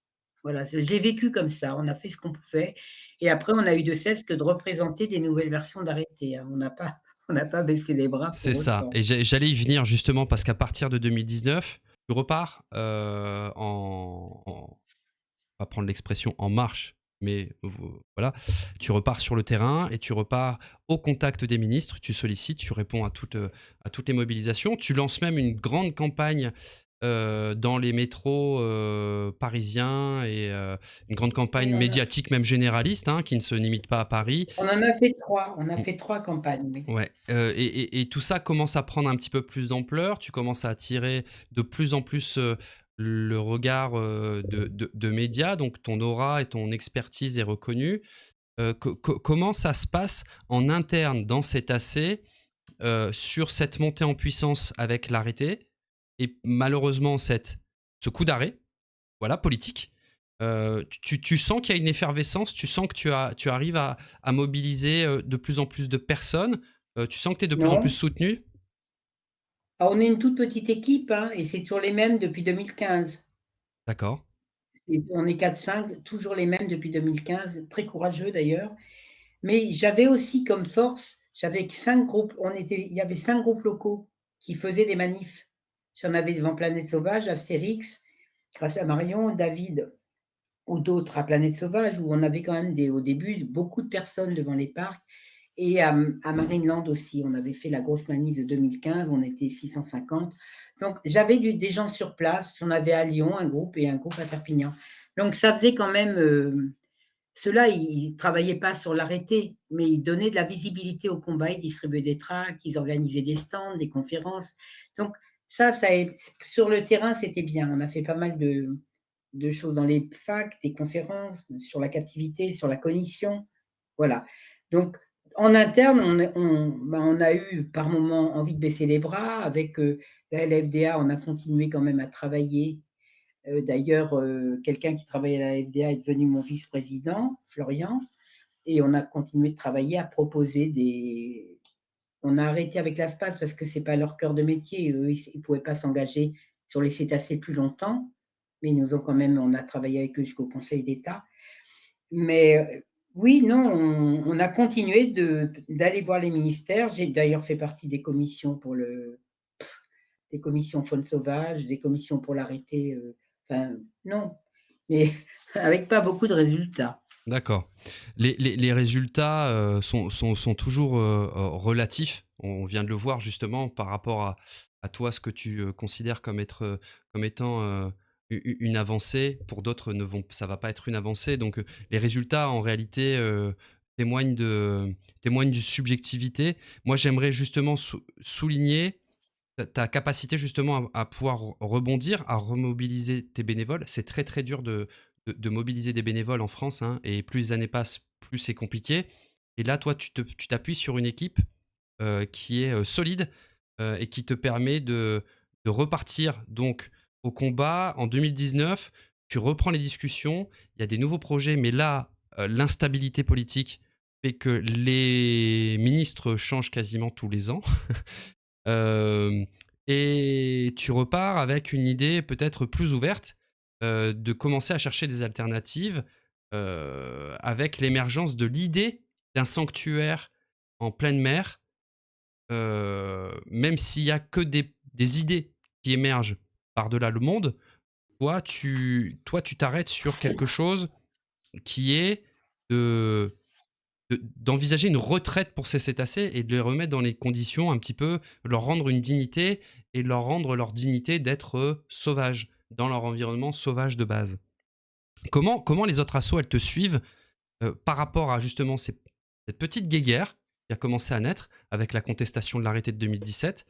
Voilà, j'ai vécu comme ça, on a fait ce qu'on pouvait et après on a eu de cesse que de représenter des nouvelles versions d'arrêtés, hein. On n'a pas on n'a pas baissé les bras C'est pour ça. autant. Et j'allais y venir justement parce qu'à partir de 2019, tu repars on va prendre l'expression en marche, mais voilà, tu repars sur le terrain et tu repars au contact des ministres, tu sollicites, tu réponds à toutes les mobilisations, tu lances même une grande campagne dans les métros, parisiens et une grande Oui, campagne médiatique même généraliste, hein, qui ne se limite pas à Paris. on en a fait 3. On a Mmh, fait 3 campagnes, oui. ouais, et tout ça commence à prendre un petit peu plus d'ampleur. Tu commences à attirer de plus en plus, le regard, de médias, donc ton aura et ton expertise est reconnue. Comment ça se passe en interne dans cet AC, sur cette montée en puissance avec l'arrêté et malheureusement ce coup d'arrêt, voilà, politique. Tu sens qu'il y a une effervescence, tu sens que tu arrives à mobiliser de plus en plus de personnes, tu sens que tu es de plus en plus Non, soutenu. on est une toute petite équipe, hein, et c'est toujours les mêmes depuis 2015. D'accord, On est 4-5, toujours les mêmes depuis 2015, très courageux d'ailleurs. Mais j'avais aussi comme force, j'avais que 5 groupes, il y avait 5 groupes locaux qui faisaient des manifs. J'en avais devant Planète Sauvage, Astérix, grâce à Marion, David ou d'autres à Planète Sauvage, où on avait quand même au début beaucoup de personnes devant les parcs, et à Marineland aussi. On avait fait la grosse manif de 2015, on était 650. Donc j'avais des gens sur place, j'en avais à Lyon un groupe et un groupe à Perpignan. Donc ça faisait quand même, ceux-là, ils ne travaillaient pas sur l'arrêté, mais ils donnaient de la visibilité au combat, ils distribuaient des tracts, ils organisaient des stands, des conférences. Donc ça sur le terrain, c'était bien. On a fait pas mal de choses dans les facs, des conférences sur la captivité, sur la cognition, voilà. Donc en interne, on a eu par moments envie de baisser les bras. Avec, la LFDA, on a continué quand même à travailler. D'ailleurs, quelqu'un qui travaillait à la LFDA est devenu mon vice-président, Florian, et on a continué de travailler à proposer des on a arrêté avec l'ASPAS parce que c'est pas leur cœur de métier. Eux, ils pouvaient pas s'engager sur les cétacés plus longtemps, mais ils nous ont quand même on a travaillé avec eux jusqu'au Conseil d'État. Mais, oui, non, on a continué d'aller voir les ministères. J'ai d'ailleurs fait partie des commissions des commissions faune sauvage, des commissions pour l'arrêter, enfin non, mais avec pas beaucoup de résultats. d'accord. Les résultats sont toujours relatifs. On vient de le voir justement par rapport à toi, ce que tu considères comme étant une avancée. Pour d'autres, ça va pas être une avancée. Donc, les résultats, en réalité, témoignent, témoignent d'une subjectivité. Moi, j'aimerais justement souligner ta capacité justement à pouvoir rebondir, à remobiliser tes bénévoles. C'est très très dur de mobiliser des bénévoles en France, hein, et plus les années passent, plus c'est compliqué. Et là, toi, tu t'appuies sur une équipe qui est solide et qui te permet de repartir donc au combat. En 2019, tu reprends les discussions, il y a des nouveaux projets, mais là, l'instabilité politique fait que les ministres changent quasiment tous les ans. Hem et tu repars avec une idée peut-être plus ouverte, de commencer à chercher des alternatives, avec l'émergence de l'idée d'un sanctuaire en pleine mer, même s'il y a que des idées qui émergent par-delà le monde, toi tu t'arrêtes sur quelque chose qui est de d'envisager une retraite pour ces cétacés et de les remettre dans les conditions un petit peu, leur rendre une dignité et leur rendre leur dignité d'être sauvages, dans leur environnement sauvage de base. Comment les autres assos, elles te suivent par rapport à justement cette petite guéguerre qui a commencé à naître avec la contestation de l'arrêté de 2017?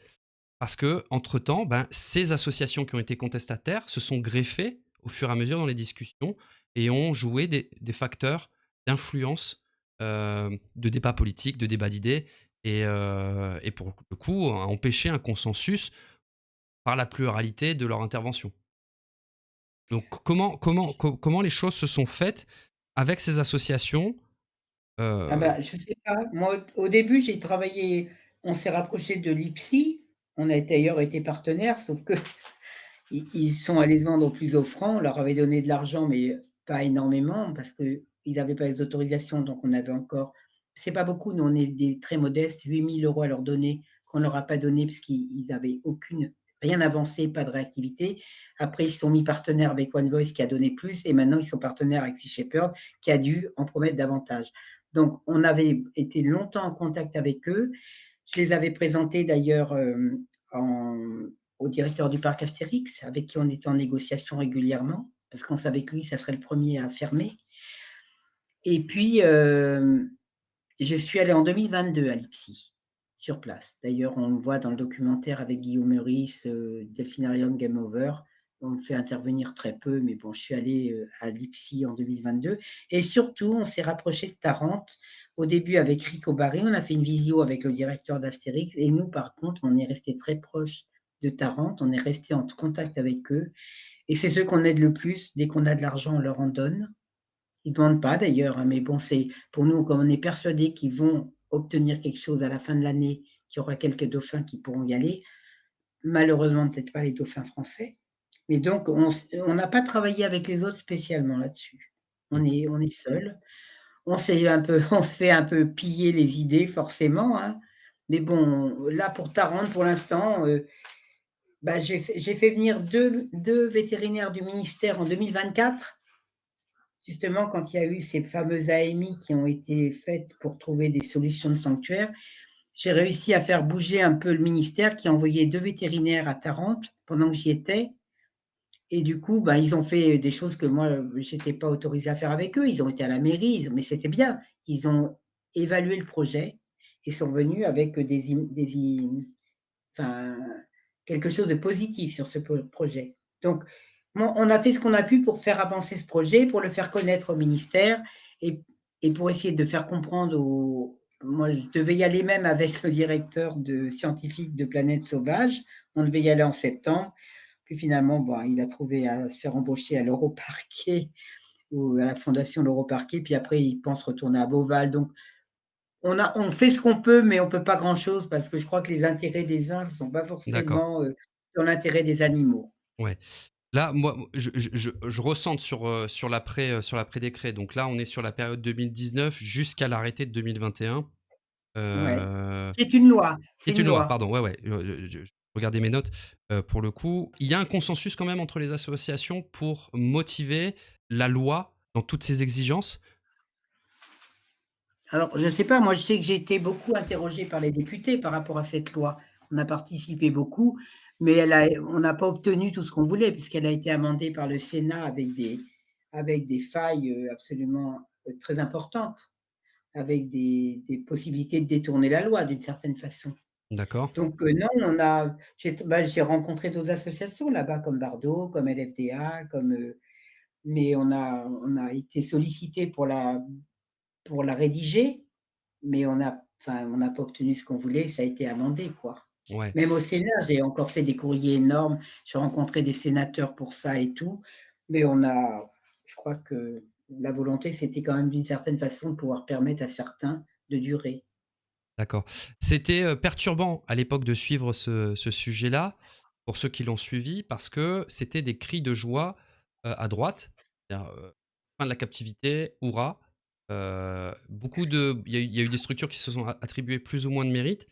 Parce que entre temps, ben, ces associations qui ont été contestataires se sont greffées au fur et à mesure dans les discussions et ont joué des facteurs d'influence, de débat politique, de débat d'idées et pour le coup, a empêché un consensus par la pluralité de leur intervention. Donc comment les choses se sont faites avec ces associations? Ah Heu, bah, je sais pas. Moi, au début, j'ai travaillé on s'est rapproché de l'IPSI. On a d'ailleurs été partenaires, sauf que ils sont allés se vendre au plus offrant. On leur avait donné de l'argent, mais pas énormément parce qu'ils avaient pas les autorisations, donc on avait encore c'est pas beaucoup, nous on est des très modestes, 8 000 € à leur donner, qu'on leur a pas donné parce qu'ils avaient rien avancé, pas de réactivité. Après, ils se sont mis partenaires avec One Voice qui a donné plus, et maintenant ils sont partenaires avec Sea Shepherd qui a dû en promettre davantage. Donc on avait été longtemps en contact avec eux. Je les avais présentés d'ailleurs, en au directeur du parc Astérix, avec qui on était en négociation régulièrement, parce qu'on savait que lui, ça serait le premier à fermer. Et puis, je suis allée en 2022 à Leipzig, sur place. D'ailleurs, on le voit dans le documentaire avec Guillaume Meurice, Delphinarium Game Over. On me fait intervenir très peu, mais bon, je suis allée, à Leipzig en 2022 et surtout, on s'est rapproché de Tarente. Au début avec Rico Barré, on a fait une visio avec le directeur d'Astérix et nous, par contre, on est restés très proches de Tarente. On est restés en contact avec eux et c'est ceux qu'on aide le plus. Dès qu'on a de l'argent, on leur en donne. Ils demandent pas d'ailleurs, hein, mais bon, c'est pour nous, comme on est persuadés qu'ils vont obtenir quelque chose à la fin de l'année, qu'il y aura quelques dauphins qui pourront y aller. Malheureusement, peut-être pas les dauphins français. Mais donc on n'a pas travaillé avec les autres spécialement là-dessus. Mmh. On est seuls. On s'est un peu on se fait un peu piller les idées forcément, hein. Mais bon, là pour Tarente, pour l'instant, bah, j'ai fait venir deux vétérinaires du ministère en 2024. Justement, quand il y a eu ces fameuses AMI qui ont été faites pour trouver des solutions de sanctuaire, j'ai réussi à faire bouger un peu le ministère qui a envoyé 2 vétérinaires à Tarente pendant que j'y étais et du coup, bah, ils ont fait des choses que moi, j'étais pas autorisée à faire avec eux. Ils ont été à la mairie, mais c'était bien. Ils ont évalué le projet et sont venus avec enfin, quelque chose de positif sur ce projet. Donc, bon, on a fait ce qu'on a pu pour faire avancer ce projet, pour le faire connaître au ministère et, et pour essayer de faire comprendre aux. Moi, je devais y aller même avec le directeur scientifique de Planète Sauvage. On devait y aller en septembre. Puis finalement, bon, il a trouvé à se faire embaucher à l'Europarquet ou à la Fondation l'Europarquet. Puis après, il pense retourner à Beauval. Donc, on fait ce qu'on peut, mais on peut pas grand-chose parce que je crois que les intérêts des uns ne sont pas D'accord, forcément, dans l'intérêt des animaux. ouais. Là, moi, je ressente sur l'après-décret. Donc là, on est sur la période 2019 jusqu'à l'arrêté de 2021. Ouais. Heu, C'est une loi, qui c'est est une une loi, loi. pardon, ouais, ouais, je regardais mes notes, pour le coup. Il y a un consensus quand même entre les associations pour motiver la loi dans toutes ses exigences? Alors, je ne sais pas, moi, je sais que j'ai été beaucoup interrogée par les députés par rapport à cette loi. On a participé beaucoup, mais on n'a pas obtenu tout ce qu'on voulait puisqu'elle a été amendée par le Sénat avec des failles, absolument, très importantes, avec des possibilités de détourner la loi d'une certaine façon. D'accord, Donc, non, j'ai rencontré d'autres associations là-bas comme Bardo, comme LFDA, mais on a été sollicité pour la rédiger, mais on n'a pas obtenu ce qu'on voulait, ça a été amendé, quoi. ouais. Même au Sénat, j'ai encore fait des courriers énormes, j'ai rencontré des sénateurs pour ça et tout, mais je crois que la volonté, c'était quand même d'une certaine façon de pouvoir permettre à certains de durer. D'accord. C'était, perturbant à l'époque de suivre ce sujet-là, pour ceux qui l'ont suivi, parce que c'était des cris de joie, à droite. C'est-à-dire, fin de la captivité, hurrah! Beaucoup de il y a eu des structures qui se sont attribuées plus ou moins de mérite.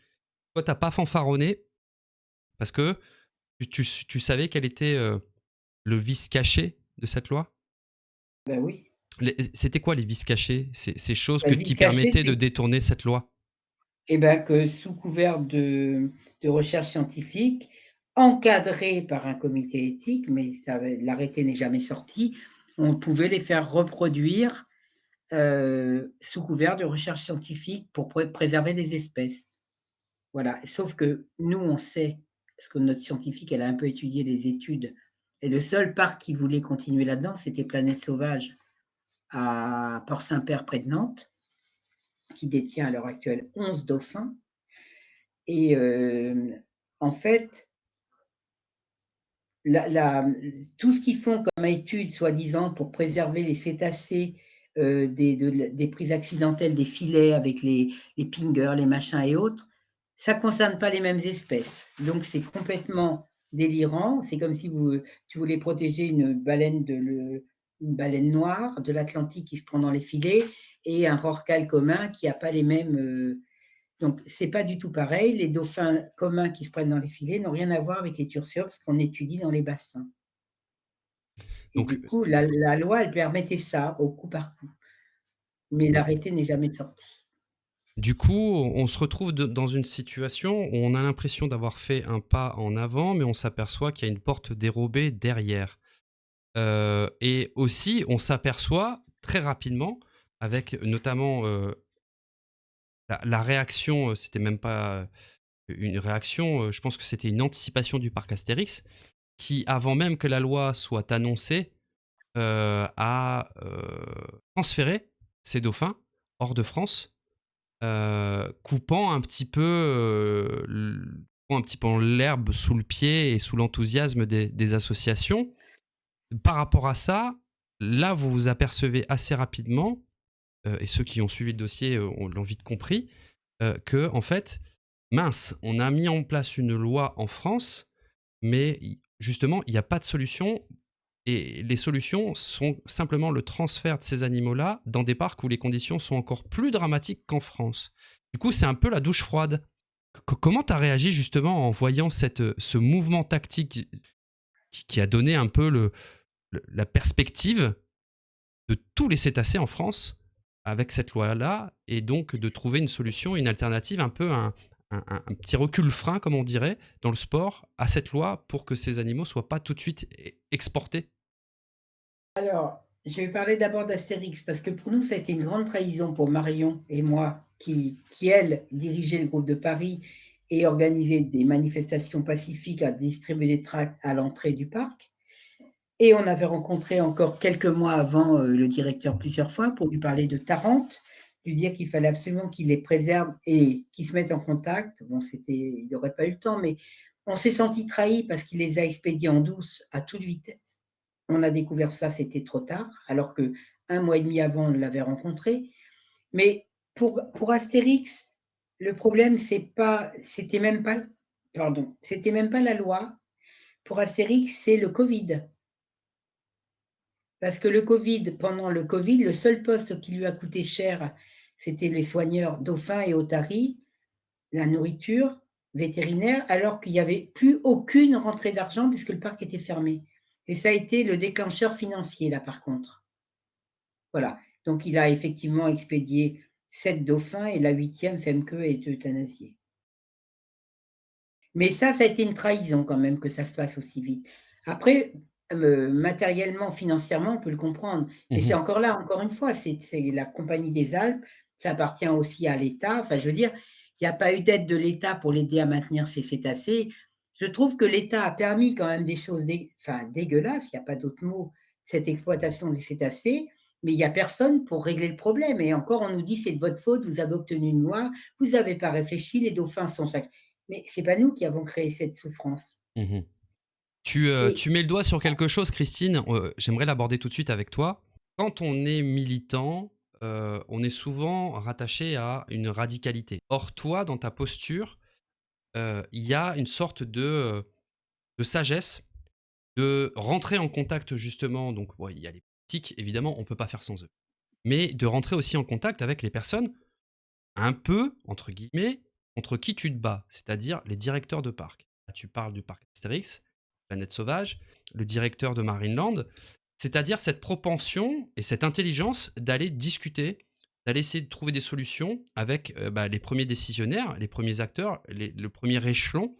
Toi, tu as pas fanfaronné parce que tu savais quel était, le vice caché de cette loi? Ben oui, C'était quoi les vices cachés? Ces choses bah, le vice qui caché, permettaient de c'est détourner cette loi? que sous couvert de recherche scientifique, encadré par un comité éthique, mais l'arrêté n'est jamais sorti, on pouvait les faire reproduire, sous couvert de recherche scientifique pour préserver des espèces. Voilà, sauf que nous, on sait, parce que notre scientifique, elle a un peu étudié les études et le seul parc qui voulait continuer là-dedans, c'était Planète Sauvage à Port-Saint-Père près de Nantes, qui détient à l'heure actuelle 11 dauphins et en fait, la tout ce qu'ils font comme étude soi-disant pour préserver les cétacés, des prises accidentelles des filets avec les pingers, les machins et autres, ça concerne pas les mêmes espèces. Donc c'est complètement délirant. C'est comme si tu voulais protéger une baleine noire de l'Atlantique qui se prend dans les filets et un rorqual commun qui a pas les mêmes, donc c'est pas du tout pareil. Les dauphins communs qui se prennent dans les filets n'ont rien à voir avec les tursiops qu'on étudie dans les bassins et Donc du coup, la loi, elle permettait ça au coup par coup, mais et l'arrêté n'est jamais sorti. Du coup, on se retrouve dans une situation où on a l'impression d'avoir fait un pas en avant, mais on s'aperçoit qu'il y a une porte dérobée derrière. Et aussi, on s'aperçoit très rapidement, avec notamment la réaction, c'était même pas une réaction, je pense que c'était une anticipation du parc Astérix, qui, avant même que la loi soit annoncée, a transféré ces dauphins hors de France, coupant un petit peu, coupant un petit peu l'herbe sous le pied et sous l'enthousiasme des associations. Par rapport à ça, là, vous vous apercevez assez rapidement, et ceux qui ont suivi le dossier l'ont vite compris, que en fait, mince, on a mis en place une loi en France, mais justement, il n'y a pas de solution. Et les solutions sont simplement le transfert de ces animaux-là dans des parcs où les conditions sont encore plus dramatiques qu'en France. Du coup, c'est un peu la douche froide. Comment tu as réagi justement en voyant ce mouvement tactique qui a donné un peu la perspective de tous les cétacés en France avec cette loi-là, et donc de trouver une solution, une alternative, un peu un petit recul frein, comme on dirait, dans le sport, à cette loi pour que ces animaux soient pas tout de suite exportés. Alors, je vais parler d'abord d'Astérix parce que pour nous, ça a été une grande trahison pour Marion et moi qui elle, dirigeait le groupe de Paris et organisait des manifestations pacifiques à distribuer des tracts à l'entrée du parc. Et on avait rencontré encore quelques mois avant, le directeur plusieurs fois pour lui parler de Tarente, lui dire qu'il fallait absolument qu'il les préserve et qu'ils se mettent en contact. Bon, il n'aurait pas eu le temps, mais on s'est senti trahis parce qu'il les a expédiés en douce à toute vitesse. On a découvert ça, c'était trop tard, alors qu'un mois et demi avant, on l'avait rencontré. Mais pour Astérix, le problème, c'était même pas la loi. Pour Astérix, c'est le Covid. Parce que le Covid, pendant le Covid, le seul poste qui lui a coûté cher, c'était les soigneurs dauphins et otaries, la nourriture vétérinaire, alors qu'il n'y avait plus aucune rentrée d'argent puisque le parc était fermé. Et ça a été le déclencheur financier, là, par contre. Voilà. Donc, il a effectivement expédié 7 dauphins et la huitième Femke est euthanasiée. Mais ça a été une trahison quand même que ça se passe aussi vite. Après, matériellement, financièrement, on peut le comprendre. Mais c'est Mhm. encore là, encore une fois, c'est la Compagnie des Alpes, ça appartient aussi à l'État. Enfin, je veux dire, il n'y a pas eu d'aide de l'État pour l'aider à maintenir ces cétacés. Je trouve que l'État a permis quand même des choses enfin, dégueulasses, il n'y a pas d'autre mot, cette exploitation des cétacés, mais il n'y a personne pour régler le problème. Et encore, on nous dit c'est de votre faute, vous avez obtenu une loi, vous n'avez pas réfléchi, les dauphins sont sacrifiés. Mais c'est pas nous qui avons créé cette souffrance. Mhm. Et Tu mets le doigt sur quelque chose, Christine. J'aimerais l'aborder tout de suite avec toi. Quand on est militant, on est souvent rattaché à une radicalité. Or, toi, dans ta posture, il y a une sorte de sagesse, de rentrer en contact justement. Donc, ouais, il y a les politiques, évidemment, on ne peut pas faire sans eux. Mais de rentrer aussi en contact avec les personnes un peu, entre guillemets, contre qui tu te bats, c'est-à-dire les directeurs de parcs. Là, tu parles du parc Astérix, Planète Sauvage, le directeur de Marineland, c'est-à-dire cette propension et cette intelligence d'aller discuter, d'aller essayer de trouver des solutions avec les premiers décisionnaires, les premiers acteurs, le premier échelon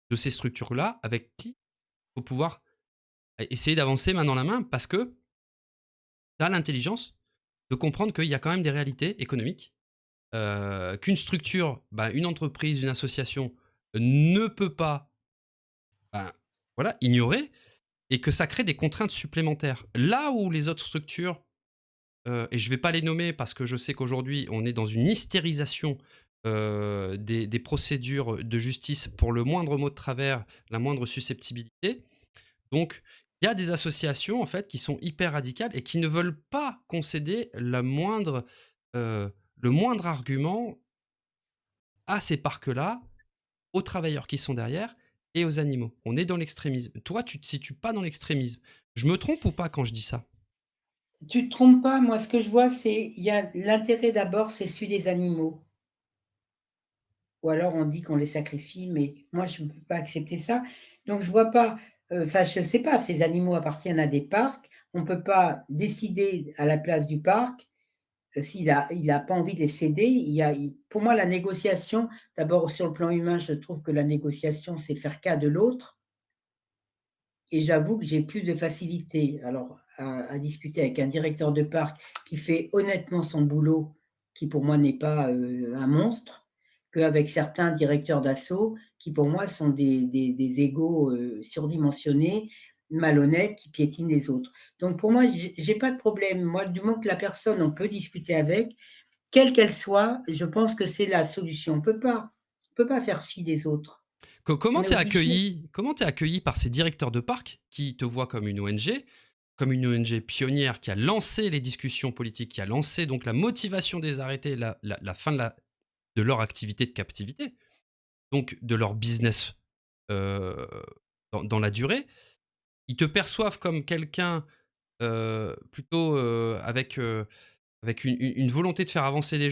de ces structures-là, avec qui il faut pouvoir essayer d'avancer main dans la main, parce que tu as l'intelligence de comprendre qu'il y a quand même des réalités économiques, qu'une structure, une entreprise, une association ne peut pas, ben, voilà, ignorer, et que ça crée des contraintes supplémentaires. Là où les autres structures, et je ne vais pas les nommer parce que je sais qu'aujourd'hui on est dans une hystérisation des procédures de justice pour le moindre mot de travers, la moindre susceptibilité. Donc il y a des associations en fait qui sont hyper radicales et qui ne veulent pas concéder euh, le moindre argument à ces parcs-là, aux travailleurs qui sont derrière et aux animaux. On est dans l'extrémisme. Toi, tu te situes pas dans l'extrémisme. Je me trompe ou pas quand je dis ça? tu te trompes pas, moi ce que je vois, c'est il y a l'intérêt d'abord, c'est celui des animaux. Ou alors on dit qu'on les sacrifie, mais moi je ne peux pas accepter ça. Donc je vois pas, enfin je sais pas, ces animaux appartiennent à des parcs, on ne peut pas décider à la place du parc, S'il a pas envie de les céder, pour moi, la négociation, d'abord sur le plan humain, je trouve que la négociation, c'est faire cas de l'autre et j'avoue que j'ai plus de facilité alors à discuter avec un directeur de parc qui fait honnêtement son boulot, qui pour moi n'est pas, un monstre, qu'avec certains directeurs d'asso qui pour moi sont des égos, surdimensionnés, malhonnêtes, qui piétinent les autres. Donc pour moi, j'ai pas de problème. Moi, du moment que la personne, on peut discuter avec, quelle qu'elle soit, je pense que c'est la solution. On peut pas faire fi des autres. Comment On est t'es obligé. accueilli, comment t'es accueilli par ces directeurs de parc qui te voient comme une ONG pionnière qui a lancé les discussions politiques, qui a lancé donc la motivation des arrêtés, la fin de leur activité de captivité, donc de leur business euh, dans la durée. Ils te perçoivent comme quelqu'un plutôt avec une volonté de faire avancer les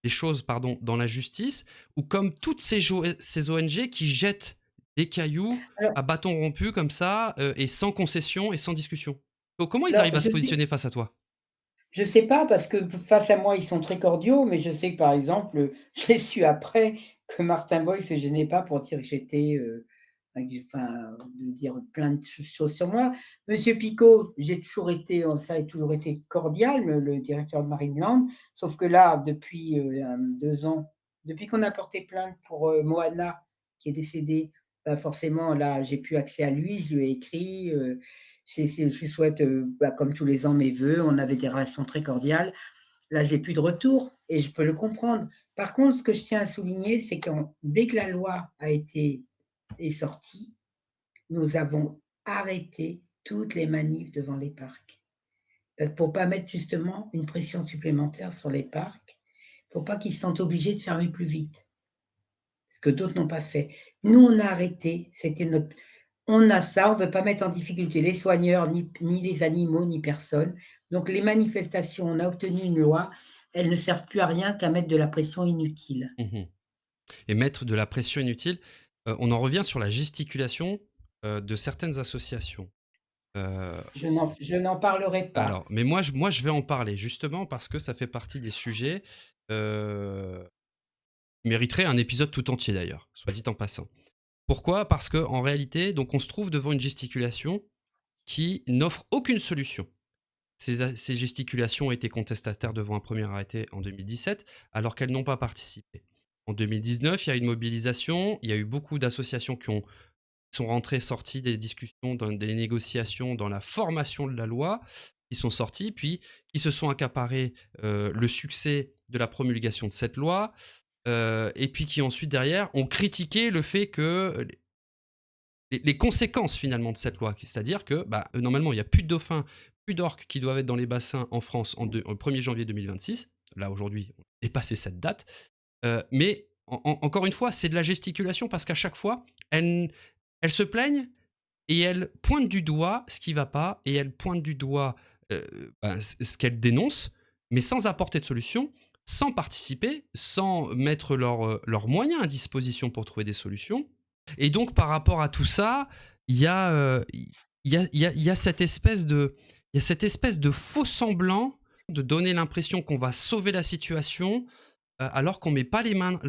choses pardon, dans la justice, ou comme toutes ces ONG qui jettent des cailloux Alors à bâton rompu comme ça, et sans concession et sans discussion. Donc, comment ils alors arrivent à se positionner face à toi? je sais pas parce que face à moi, ils sont très cordiaux, mais je sais que par exemple, j'ai su après que Martin Boy se gênait pas pour dire que j'étais, enfin, de dire plein de choses sur moi. Monsieur Picot, j'ai toujours été, ça a toujours été cordial, le directeur de Marineland, sauf que là, depuis, 2 ans, depuis qu'on a porté plainte pour, Moana qui est décédée, bah, forcément là, j'ai plus accès à lui, je lui ai écrit, je lui souhaite, bah, comme tous les ans mes vœux, on avait des relations très cordiales. Là, j'ai plus de retour et je peux le comprendre. Par contre, ce que je tiens à souligner, c'est que dès que la loi est sortie, nous avons arrêté toutes les manifs devant les parcs, pour pas mettre justement une pression supplémentaire sur les parcs, pour pas qu'ils se sentent obligés de fermer plus vite, ce que d'autres n'ont pas fait. Nous, on a arrêté, c'était notre on a ça, on veut pas mettre en difficulté les soigneurs, ni les animaux, ni personne. Donc les manifestations, on a obtenu une loi, elles ne servent plus à rien qu'à mettre de la pression inutile. Mmh. Et mettre de la pression inutile. On en revient sur la gesticulation, de certaines associations. Heu, Je n'en parlerai pas. alors, mais moi je vais en parler justement parce que ça fait partie des sujets, heu, qui mériteraient un épisode tout entier d'ailleurs, soit dit en passant. Pourquoi? Parce que en réalité, donc on se trouve devant une gesticulation qui n'offre aucune solution. Ces gesticulations ont été contestataires devant un premier arrêté en 2017, alors qu'elles n'ont pas participé. En 2019, il y a eu une mobilisation, il y a eu beaucoup d'associations sont rentrées, sorties des discussions, des négociations, dans la formation de la loi, qui sont sorties, puis qui se sont accaparés le succès de la promulgation de cette loi, et puis qui ensuite derrière ont critiqué le fait que les conséquences finalement de cette loi, c'est-à-dire que bah, normalement il n'y a plus de dauphins, plus d'orques qui doivent être dans les bassins en France en 1er janvier 2026. Là aujourd'hui, on a dépassé cette date. Mais encore une fois, c'est de la gesticulation parce qu'à chaque fois, elles se plaignent et elles pointent du doigt ce qui va pas et elles pointent du doigt ben, ce qu'elles dénoncent, mais sans apporter de solution, sans participer, sans mettre leurs moyens à disposition pour trouver des solutions. Et donc, par rapport à tout ça, il y a, il y a cette espèce de, il y a cette espèce de faux semblant de donner l'impression qu'on va sauver la situation, alors qu'on met pas les mains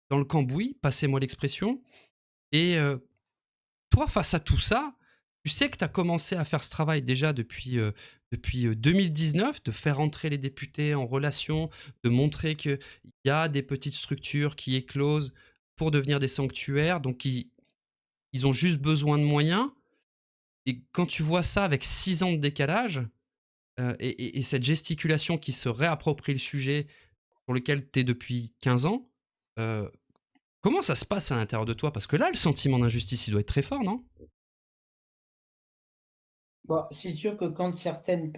dans le cambouis, passez-moi l'expression. Et toi, face à tout ça, tu sais que tu as commencé à faire ce travail déjà depuis 2019, de faire entrer les députés en relation, de montrer qu'il y a des petites structures qui éclosent pour devenir des sanctuaires, donc ils ont juste besoin de moyens. Et quand tu vois ça avec 6 ans de décalage, et cette gesticulation qui se réapproprie le sujet pour lequel tu es depuis 15 ans, euh, comment ça se passe à l'intérieur de toi? Parce que là, le sentiment d'injustice, il doit être très fort, non? Bon, c'est sûr que quand certaines,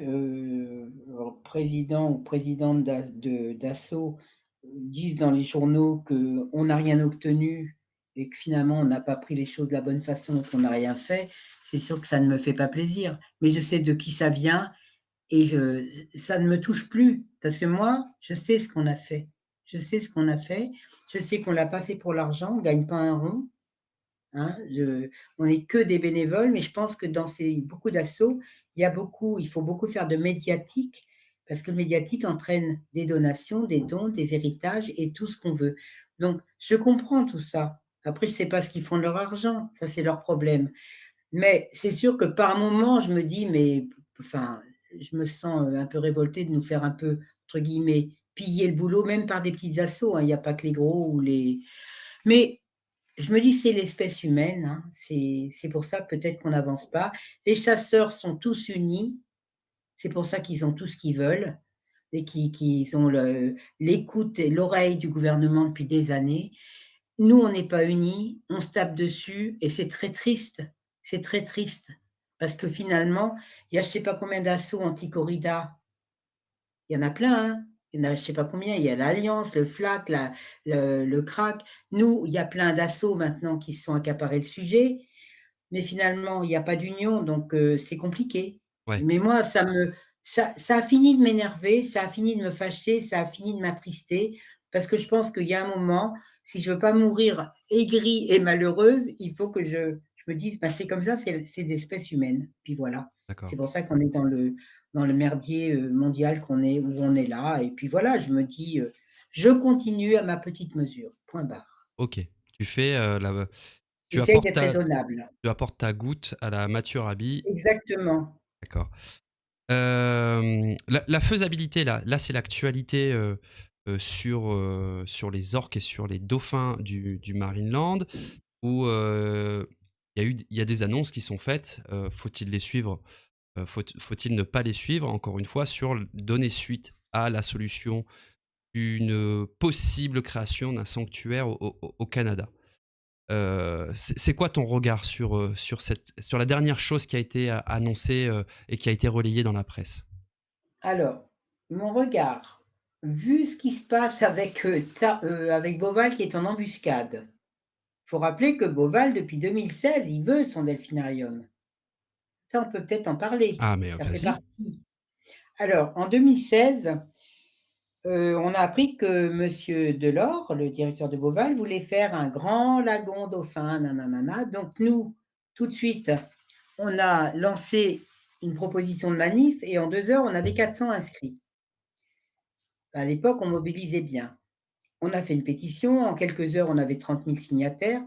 présidents ou présidentes d'asso disent dans les journaux qu'on n'a rien obtenu et que finalement on n'a pas pris les choses de la bonne façon et qu'on n'a rien fait, c'est sûr que ça ne me fait pas plaisir. Mais je sais de qui ça vient et ça ne me touche plus parce que moi, je sais ce qu'on a fait. Je sais ce qu'on a fait. Je sais qu'on l'a pas fait pour l'argent, on gagne pas un rond. Hein, on n'est que des bénévoles, mais je pense que dans ces beaucoup d'assauts, il faut beaucoup faire de médiatique parce que le médiatique entraîne des donations, des dons, des héritages et tout ce qu'on veut. Donc je comprends tout ça. Après, je sais pas ce qu'ils font de leur argent, ça c'est leur problème. Mais c'est sûr que par moments, je me dis: «Mais» enfin, je me sens, un peu révoltée de nous faire un peu, entre guillemets, «piller le boulot», même par des petites assos, hein. Il y a pas que les gros ou les mais je me dis: «C'est l'espèce humaine, hein». C'est pour ça peut-être qu'on n'avance pas. Les chasseurs sont tous unis, c'est pour ça qu'ils ont tout ce qu'ils veulent et qu'ils ont l'écoute et l'oreille du gouvernement depuis des années. Nous, on n'est pas unis, on se tape dessus et c'est très triste. C'est très triste parce que finalement, il y a je sais pas combien d'assauts anti-corrida. Il y en a plein, hein. Il y en a je sais pas combien, il y a l'Alliance, le FLAC, le CRAC. Nous, il y a plein d'assauts maintenant qui se sont accaparés le sujet, mais finalement, il y a pas d'union donc c'est compliqué. Ouais, Mais moi, ça a fini de m'énerver, ça a fini de me fâcher, ça a fini de m'attrister parce que je pense qu'il y a un moment, si je veux pas mourir aigrie et malheureuse, il faut que je me dise: «Bah, c'est comme ça, c'est l'espèce humaine». Puis voilà. d'accord. C'est pour ça qu'on est dans le merdier, mondial qu'on est où on est là et puis voilà, je me dis, «Je continue à ma petite mesure, point barre». OK. Tu fais, la tu J'essaye apportes d'être ta raisonnable. tu apportes ta goutte à la mature habit. Exactement. D'accord. La faisabilité là, c'est l'actualité, sur les orques et sur les dauphins du Marineland où, il y a des annonces qui sont faites, faut-il les suivre? Faut-il ne pas les suivre? Encore une fois, sur donner suite à la solution d'une possible création d'un sanctuaire au Canada. C'est quoi ton regard sur la dernière chose qui a été annoncée, et qui a été relayée dans la presse? Alors, mon regard, vu ce qui se passe avec, avec Beauval qui est en embuscade. Faut rappeler que Beauval, depuis 2016, il veut son delphinarium. Ça, on peut peut-être en parler. Ah mais, Ça fait vas-y. partie. Alors, en 2016, on a appris que monsieur Delors, le directeur de Beauval, voulait faire un grand lagon dauphin, na. Donc nous, tout de suite, on a lancé une proposition de manif et en 2 heures, on avait 400 inscrits. À l'époque, on mobilisait bien. On a fait une pétition, en quelques heures, on avait 30 000 signataires.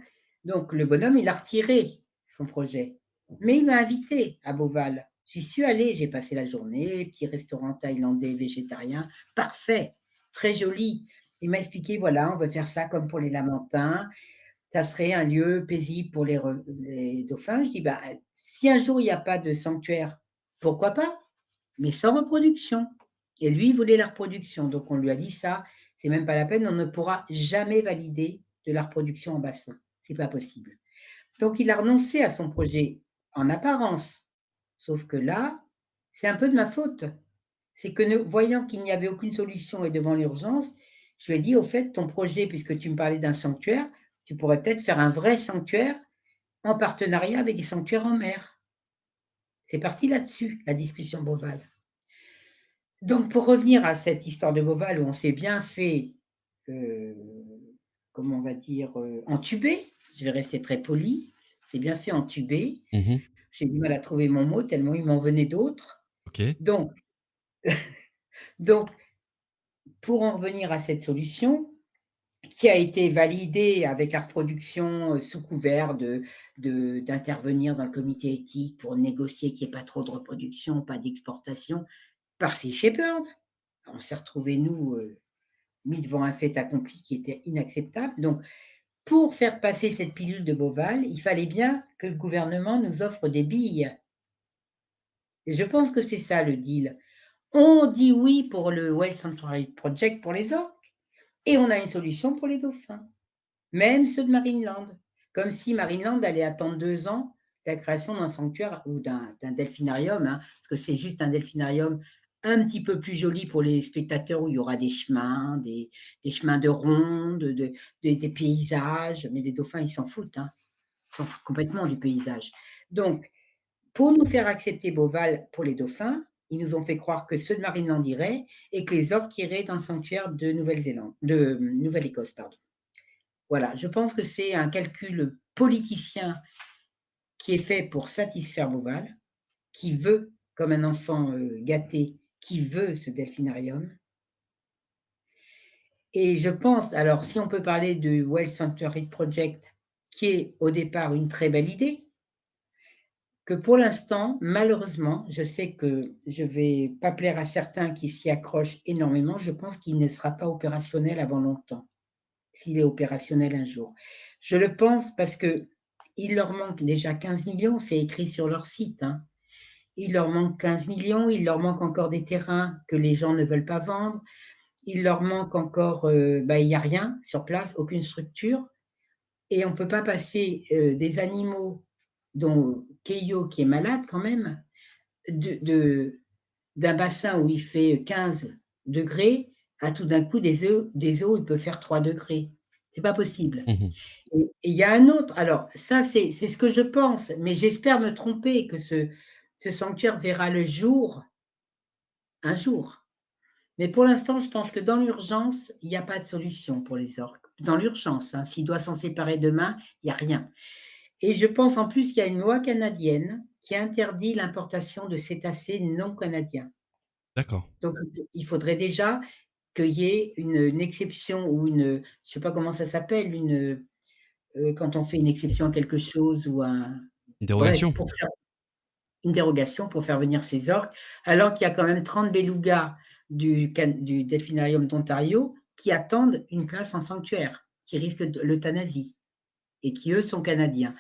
Donc le bonhomme, il a retiré son projet. Mais il m'a invité à Beauval. J'y suis allée, j'ai passé la journée, petit restaurant thaïlandais végétarien, parfait, très joli. Il m'a expliqué, voilà, on veut faire ça comme pour les Lamentins, ça serait un lieu paisible pour les dauphins. Je dis, bah, si un jour il n'y a pas de sanctuaire, pourquoi pas? Mais sans reproduction. Et lui, il voulait la reproduction. Donc on lui a dit ça, c'est même pas la peine, on ne pourra jamais valider de la reproduction en bassin. C'est pas possible. Donc il a renoncé à son projet en apparence. Sauf que là, c'est un peu de ma faute. C'est que voyant qu'il n'y avait aucune solution et devant l'urgence, je lui ai dit, au fait, ton projet, puisque tu me parlais d'un sanctuaire, tu pourrais peut-être faire un vrai sanctuaire en partenariat avec des sanctuaires en mer. C'est parti là-dessus, la discussion Beauval. Donc pour revenir à cette histoire de Beauval où on s'est bien fait, heu, comment on va dire, entuber, je vais rester très polie, c'est bien fait entuber. Mmh. J'ai du mal à trouver mon mot tellement il m'en venait d'autres. OK. Donc donc pour en revenir à cette solution qui a été validée avec la reproduction, sous couvert d'intervenir dans le comité éthique pour négocier qu'il y ait pas trop de reproduction, pas d'exportation, par Sea Shepherd. On s'est retrouvés nous, mis devant un fait accompli qui était inacceptable. Donc, pour faire passer cette pilule de Beauval, il fallait bien que le gouvernement nous offre des billes. Et je pense que c'est ça le deal. On dit oui pour le Whale Sanctuary Project pour les orques et on a une solution pour les dauphins, même ceux de Marineland. Comme si Marineland allait attendre 2 ans la création d'un sanctuaire ou d'un delphinarium, hein, parce que c'est juste un delphinarium un petit peu plus joli pour les spectateurs où il y aura des chemins de ronde, des paysages, mais les dauphins, ils s'en foutent, hein. Ils s'en foutent complètement du paysage. Donc, pour nous faire accepter Beauval pour les dauphins, ils nous ont fait croire que ceux de Marineland iraient et que les orques iraient dans le sanctuaire de Nouvelle-Zélande de Nouvelle-Écosse, pardon. Voilà, je pense que c'est un calcul politicien qui est fait pour satisfaire Beauval, qui veut, comme un enfant, gâté, qui veut ce delphinarium. Et je pense, alors si on peut parler du Whale Sanctuary Project, qui est au départ une très belle idée, que pour l'instant, malheureusement, je sais que je vais pas plaire à certains qui s'y accrochent énormément, je pense qu'il ne sera pas opérationnel avant longtemps, s'il est opérationnel un jour. Je le pense parce qu'il leur manque déjà 15 millions, c'est écrit sur leur site, hein. Il leur manque 15 millions, il leur manque encore des terrains que les gens ne veulent pas vendre, il leur manque encore, il y a rien sur place, aucune structure et on peut pas passer, des animaux dont Keio qui est malade quand même, de d'un bassin où il fait 15 degrés à tout d'un coup des eaux où il peut faire 3 degrés. C'est pas possible. Mmh. Et il y a un autre alors ça c'est ce que je pense, mais j'espère me tromper que ce sanctuaire verra le jour un jour. Mais pour l'instant, je pense que dans l'urgence, il y a pas de solution pour les orques. Dans l'urgence, hein, s'il doit s'en séparer demain, il y a rien. Et je pense en plus qu'il y a une loi canadienne qui interdit l'importation de cétacés non canadiens. D'accord. Donc il faudrait déjà qu'il y ait une exception ou une, je sais pas comment ça s'appelle, quand on fait une exception à quelque chose ou un Une ouais, dérogation? pour faire une dérogation pour faire venir ces orques, alors qu'il y a quand même 30 belugas du delphinarium d'Ontario qui attendent une place en sanctuaire, qui risquent l'euthanasie et qui, eux, sont canadiens,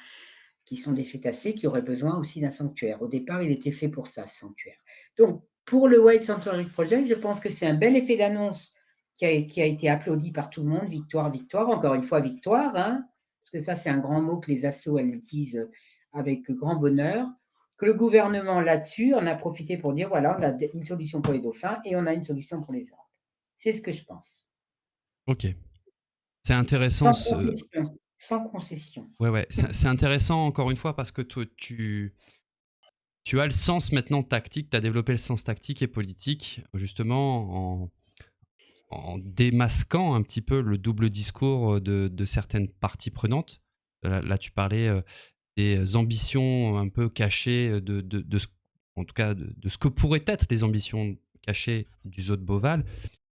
qui sont des cétacés qui auraient besoin aussi d'un sanctuaire. Au départ, il était fait pour ça, ce sanctuaire. Donc, pour le Wild Sanctuary Project, je pense que c'est un bel effet d'annonce qui a été applaudi par tout le monde. Victoire, victoire, encore une fois, victoire, hein, parce que ça, c'est un grand mot que les assos, elles utilisent avec grand bonheur. Que le gouvernement, là-dessus, en a profité pour dire voilà, on a une solution pour les dauphins et on a une solution pour les orques. C'est ce que je pense. OK. C'est intéressant Sans ce concession. Sans concession. ouais, ouais, c'est intéressant encore une fois parce que toi tu as le sens maintenant tactique, tu as développé le sens tactique et politique, justement en démasquant un petit peu le double discours de certaines parties prenantes. Là, tu parlais des ambitions un peu cachées de ce, en tout cas de ce que pourraient être les ambitions cachées du zoo de Beauval.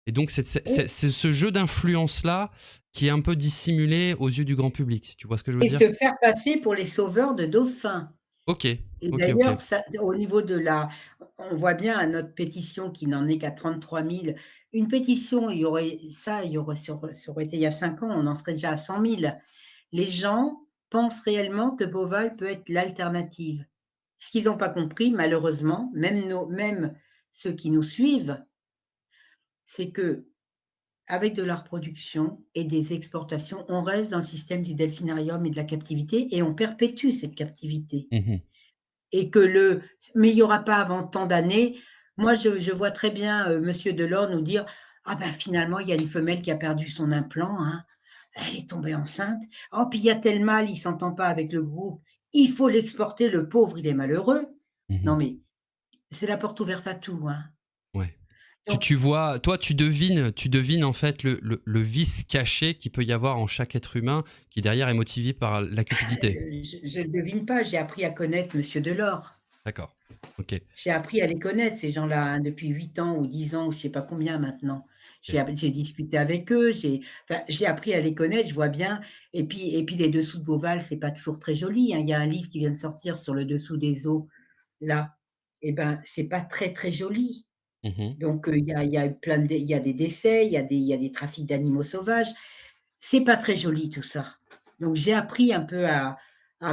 Et donc, c'est ce jeu d'influence-là qui est un peu dissimulé aux yeux du grand public, si tu vois ce que je veux Et dire. se faire passer pour les sauveurs de dauphins. Ok, Et ok, ok. d'ailleurs, ça au niveau de la on voit bien à notre pétition qui n'en est qu'à 33 000, une pétition, il y aurait ça aurait été il y a 5 ans, on en serait déjà à 100 000. Les gens pensent réellement que Beauval peut être l'alternative. Ce qu'ils n'ont pas compris malheureusement, même ceux qui nous suivent, c'est qu'avec de la reproduction et des exportations, on reste dans le système du delphinarium et de la captivité et on perpétue cette captivité. Mhm, Et que le mais il y aura pas avant tant d'années. Moi, je vois très bien, monsieur Delors nous dire: «Ah ben, finalement, il y a une femelle qui a perdu son implant, hein. Elle est tombée enceinte. Oh, puis il y a tel mâle, il s'entend pas avec le groupe. Il faut l'exporter, le pauvre, il est malheureux». Non, mhm. mais c'est la porte ouverte à tout, hein. Ouais. Donc Tu vois, toi, tu devines en fait le vice caché qu'il peut y avoir en chaque être humain qui derrière est motivé par la cupidité. je le devine pas, j'ai appris à connaître monsieur Delors. D'accord. Ok. J'ai appris à les connaître, ces gens-là, hein, depuis 8 ans ou 10 ans ou je sais pas combien maintenant. Ok. J'ai discuté avec eux, j'ai appris à les connaître, je vois bien et puis les dessous de Beauval, c'est pas toujours très joli, hein. Il y a un livre qui vient de sortir sur le dessous des eaux, là et ben, c'est pas très, très joli. Mhm. Donc il y a plein de il y a des décès, il y a des trafics d'animaux sauvages. C'est pas très joli tout ça. Donc j'ai appris un peu à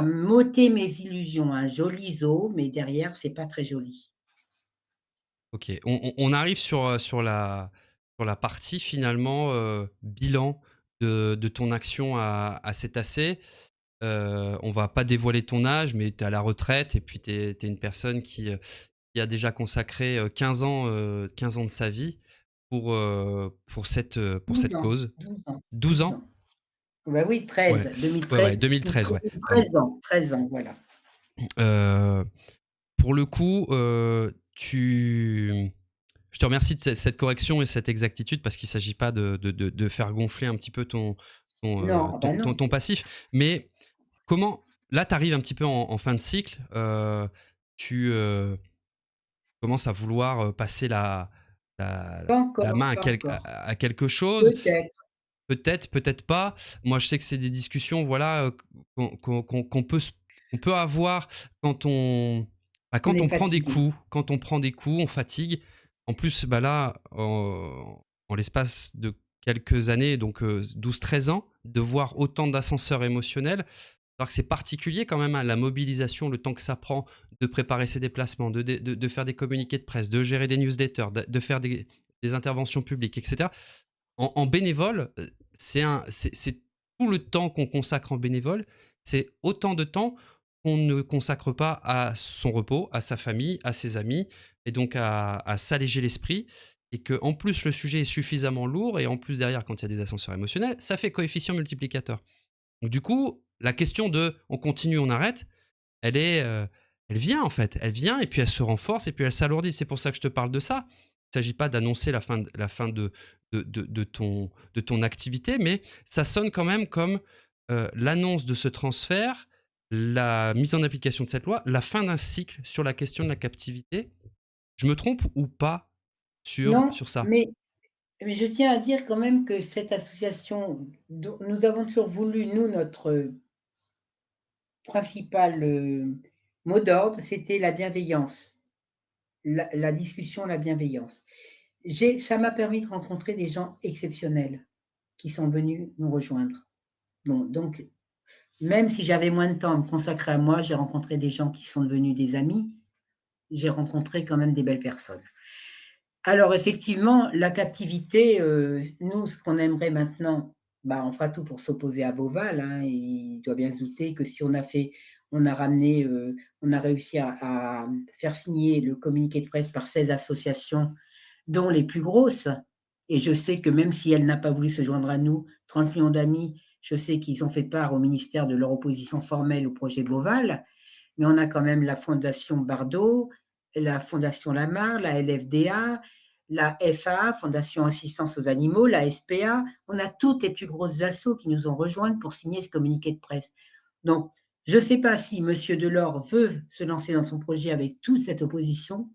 m'ôter mes illusions. Un joli zoo, mais derrière, c'est pas très joli. Ok. On arrive sur la partie finalement bilan de ton action à Cétacé. On va pas dévoiler ton âge, mais tu es à la retraite et puis tu es une personne qui a déjà consacré 15 ans de sa vie pour 12 cette ans, cause. 12 ans, 12 12 ans? ans. Bah oui, Ouais, 13, ouais, ouais, 2013, 2013, ouais. 13 ans, 13 ans, voilà. Euh, pour le coup, je te remercie de cette correction et cette exactitude parce qu'il ne s'agit pas de faire gonfler un petit peu Non, ah bah non, ton passif. Mais comment, là, tu arrives un petit peu en fin de cycle, tu, commences à vouloir, passer la Pas la encore, main à pas encore. quelque chose. Peut-être, Peut-être, peut-être pas. Moi, je sais que c'est des discussions, voilà, qu'on peut avoir quand on on quand est on prend des fatigué. coups. Quand on prend des coups, on fatigue. En plus, bah, là, en l'espace de quelques années, donc 12-13 ans, de voir autant d'ascenseurs émotionnels, alors que c'est particulier quand même, hein, la mobilisation, le temps que ça prend de préparer ses déplacements, de faire des communiqués de presse, de gérer des newsletters, de faire des interventions publiques, et cetera. En bénévole, c'est tout le temps qu'on consacre en bénévole, c'est autant de temps qu'on ne consacre pas à son repos, à sa famille, à ses amis, et donc à s'alléger l'esprit. Et que en plus le sujet est suffisamment lourd, et en plus derrière, quand il y a des ascenseurs émotionnels, ça fait coefficient multiplicateur. Donc du coup, la question de on continue, on arrête, elle est, elle vient en fait, elle vient et puis elle se renforce et puis elle s'alourdit. C'est pour ça que je te parle de ça. Il ne s'agit pas d'annoncer la fin de ton activité, mais ça sonne quand même comme l'annonce de ce transfert, la mise en application de cette loi, la fin d'un cycle sur la question de la captivité. Je me trompe ou pas Non, sur ça? mais je tiens à dire quand même que cette association dont nous avons toujours voulu, nous, notre principal, mot d'ordre, c'était la bienveillance, la discussion, la bienveillance. J'ai Ça m'a permis de rencontrer des gens exceptionnels qui sont venus nous rejoindre. Bon, donc même si j'avais moins de temps à me consacrer à moi, j'ai rencontré des gens qui sont devenus des amis. J'ai rencontré quand même des belles personnes. Alors effectivement, la captivité, nous, ce qu'on aimerait maintenant, bah, on fera tout pour s'opposer à Beauval, hein. Il doit bien se douter que si on a ramené, on a réussi à faire signer le communiqué de presse par 16 associations, dont les plus grosses, et je sais que même si elle n'a pas voulu se joindre à nous, 30 millions d'amis, je sais qu'ils ont fait part au ministère de leur opposition formelle au projet Beauval. Mais on a quand même la Fondation Bardot, la Fondation Lamar, la LFDA, la FAA, Fondation Assistance aux Animaux, la SPA. On a toutes les plus grosses assos qui nous ont rejointes pour signer ce communiqué de presse. Donc, je ne sais pas si Monsieur Delors veut se lancer dans son projet avec toute cette opposition.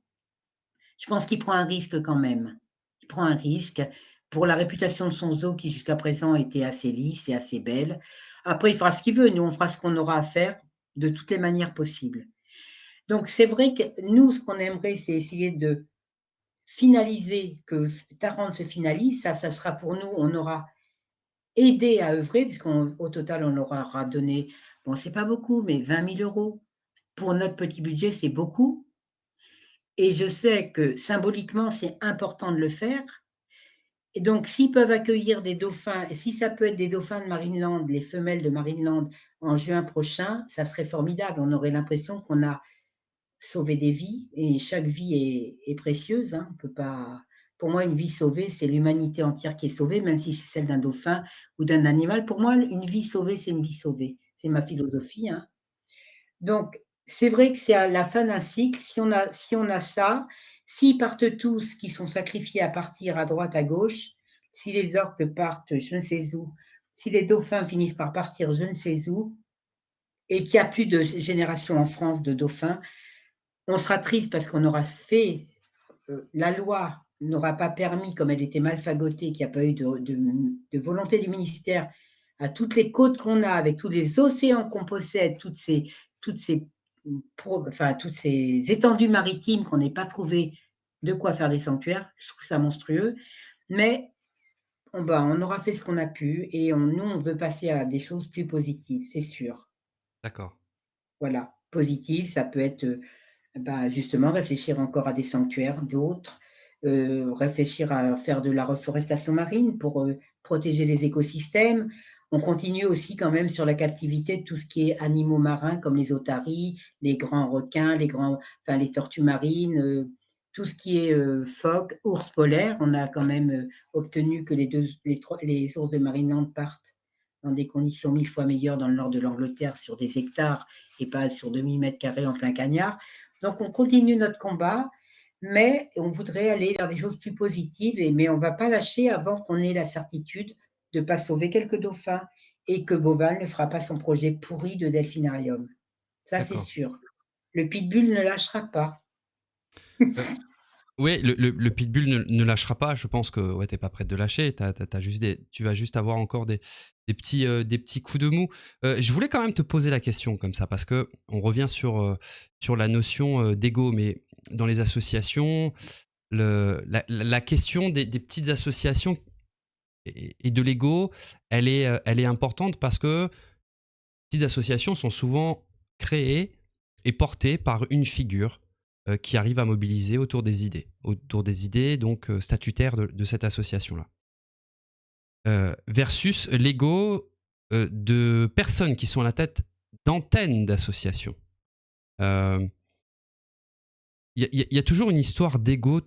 Je pense qu'il prend un risque quand même. Il prend un risque pour la réputation de son zoo qui jusqu'à présent était assez lisse et assez belle. Après, il fera ce qu'il veut. Nous, on fera ce qu'on aura à faire de toutes les manières possibles. Donc c'est vrai que nous, ce qu'on aimerait, c'est essayer de finaliser, que Tarente se finalise. Ça sera pour nous, on aura aidé à œuvrer, puisqu'au total, on leur aura donné, bon, c'est pas beaucoup, mais 20 000 euros. Pour notre petit budget, c'est beaucoup. Et je sais que symboliquement, c'est important de le faire. Et donc, s'ils peuvent accueillir des dauphins, et si ça peut être des dauphins de Marineland, les femelles de Marineland, en juin prochain, ça serait formidable. On aurait l'impression qu'on a sauver des vies et chaque vie est précieuse, hein. On peut pas Pour moi, une vie sauvée, c'est l'humanité entière qui est sauvée, même si c'est celle d'un dauphin ou d'un animal. Pour moi, une vie sauvée, c'est une vie sauvée. C'est ma philosophie, hein. Donc, c'est vrai que c'est à la fin d'un cycle, si on a ça, s'ils partent tous, qui sont sacrifiés à partir à droite, à gauche, si les orques partent je ne sais où, si les dauphins finissent par partir je ne sais où et qu'il y a plus de génération en France de dauphins, on sera triste parce qu'on aura fait, la loi n'aura pas permis, comme elle était mal fagotée, qu'il n'y a pas eu de volonté du ministère, à toutes les côtes qu'on a, avec tous les océans qu'on possède, toutes ces enfin, toutes ces étendues maritimes qu'on n'ait pas trouvé de quoi faire des sanctuaires. Je trouve ça monstrueux, mais on aura fait ce qu'on a pu et nous, on veut passer à des choses plus positives, c'est sûr. D'accord, Voilà, positives, ça peut être, bah, justement, réfléchir encore à des sanctuaires, d'autres, réfléchir à faire de la reforestation marine pour, protéger les écosystèmes. On continue aussi quand même sur la captivité de tout ce qui est animaux marins comme les otaries, les grands requins, les tortues marines, tout ce qui est, phoques, ours polaires. On a quand même, obtenu que les ours de Marineland partent dans des conditions 1000 fois meilleures dans le nord de l'Angleterre sur des hectares et pas sur 2000 m² en plein cagnard. Donc on continue notre combat, mais on voudrait aller vers des choses plus positives, mais on ne va pas lâcher avant qu'on ait la certitude de ne pas sauver quelques dauphins et que Beauval ne fera pas son projet pourri de delphinarium. Ça, c'est d'accord. sûr. Le pitbull ne lâchera pas. Euh, ouais, le pitbull ne lâchera pas. Je pense que ouais, t'es pas prête de lâcher. Tu vas juste avoir encore des petits coups de mou. Je voulais quand même te poser la question comme ça parce que on revient sur la notion d'ego, mais dans les associations, la question des petites associations et de l'ego, elle est importante parce que petites associations sont souvent créées et portées par une figure qui arrive à mobiliser autour des idées donc statutaires de cette association-là. Versus l'ego de personnes qui sont à la tête d'antennes d'associations. Il y a toujours une histoire d'ego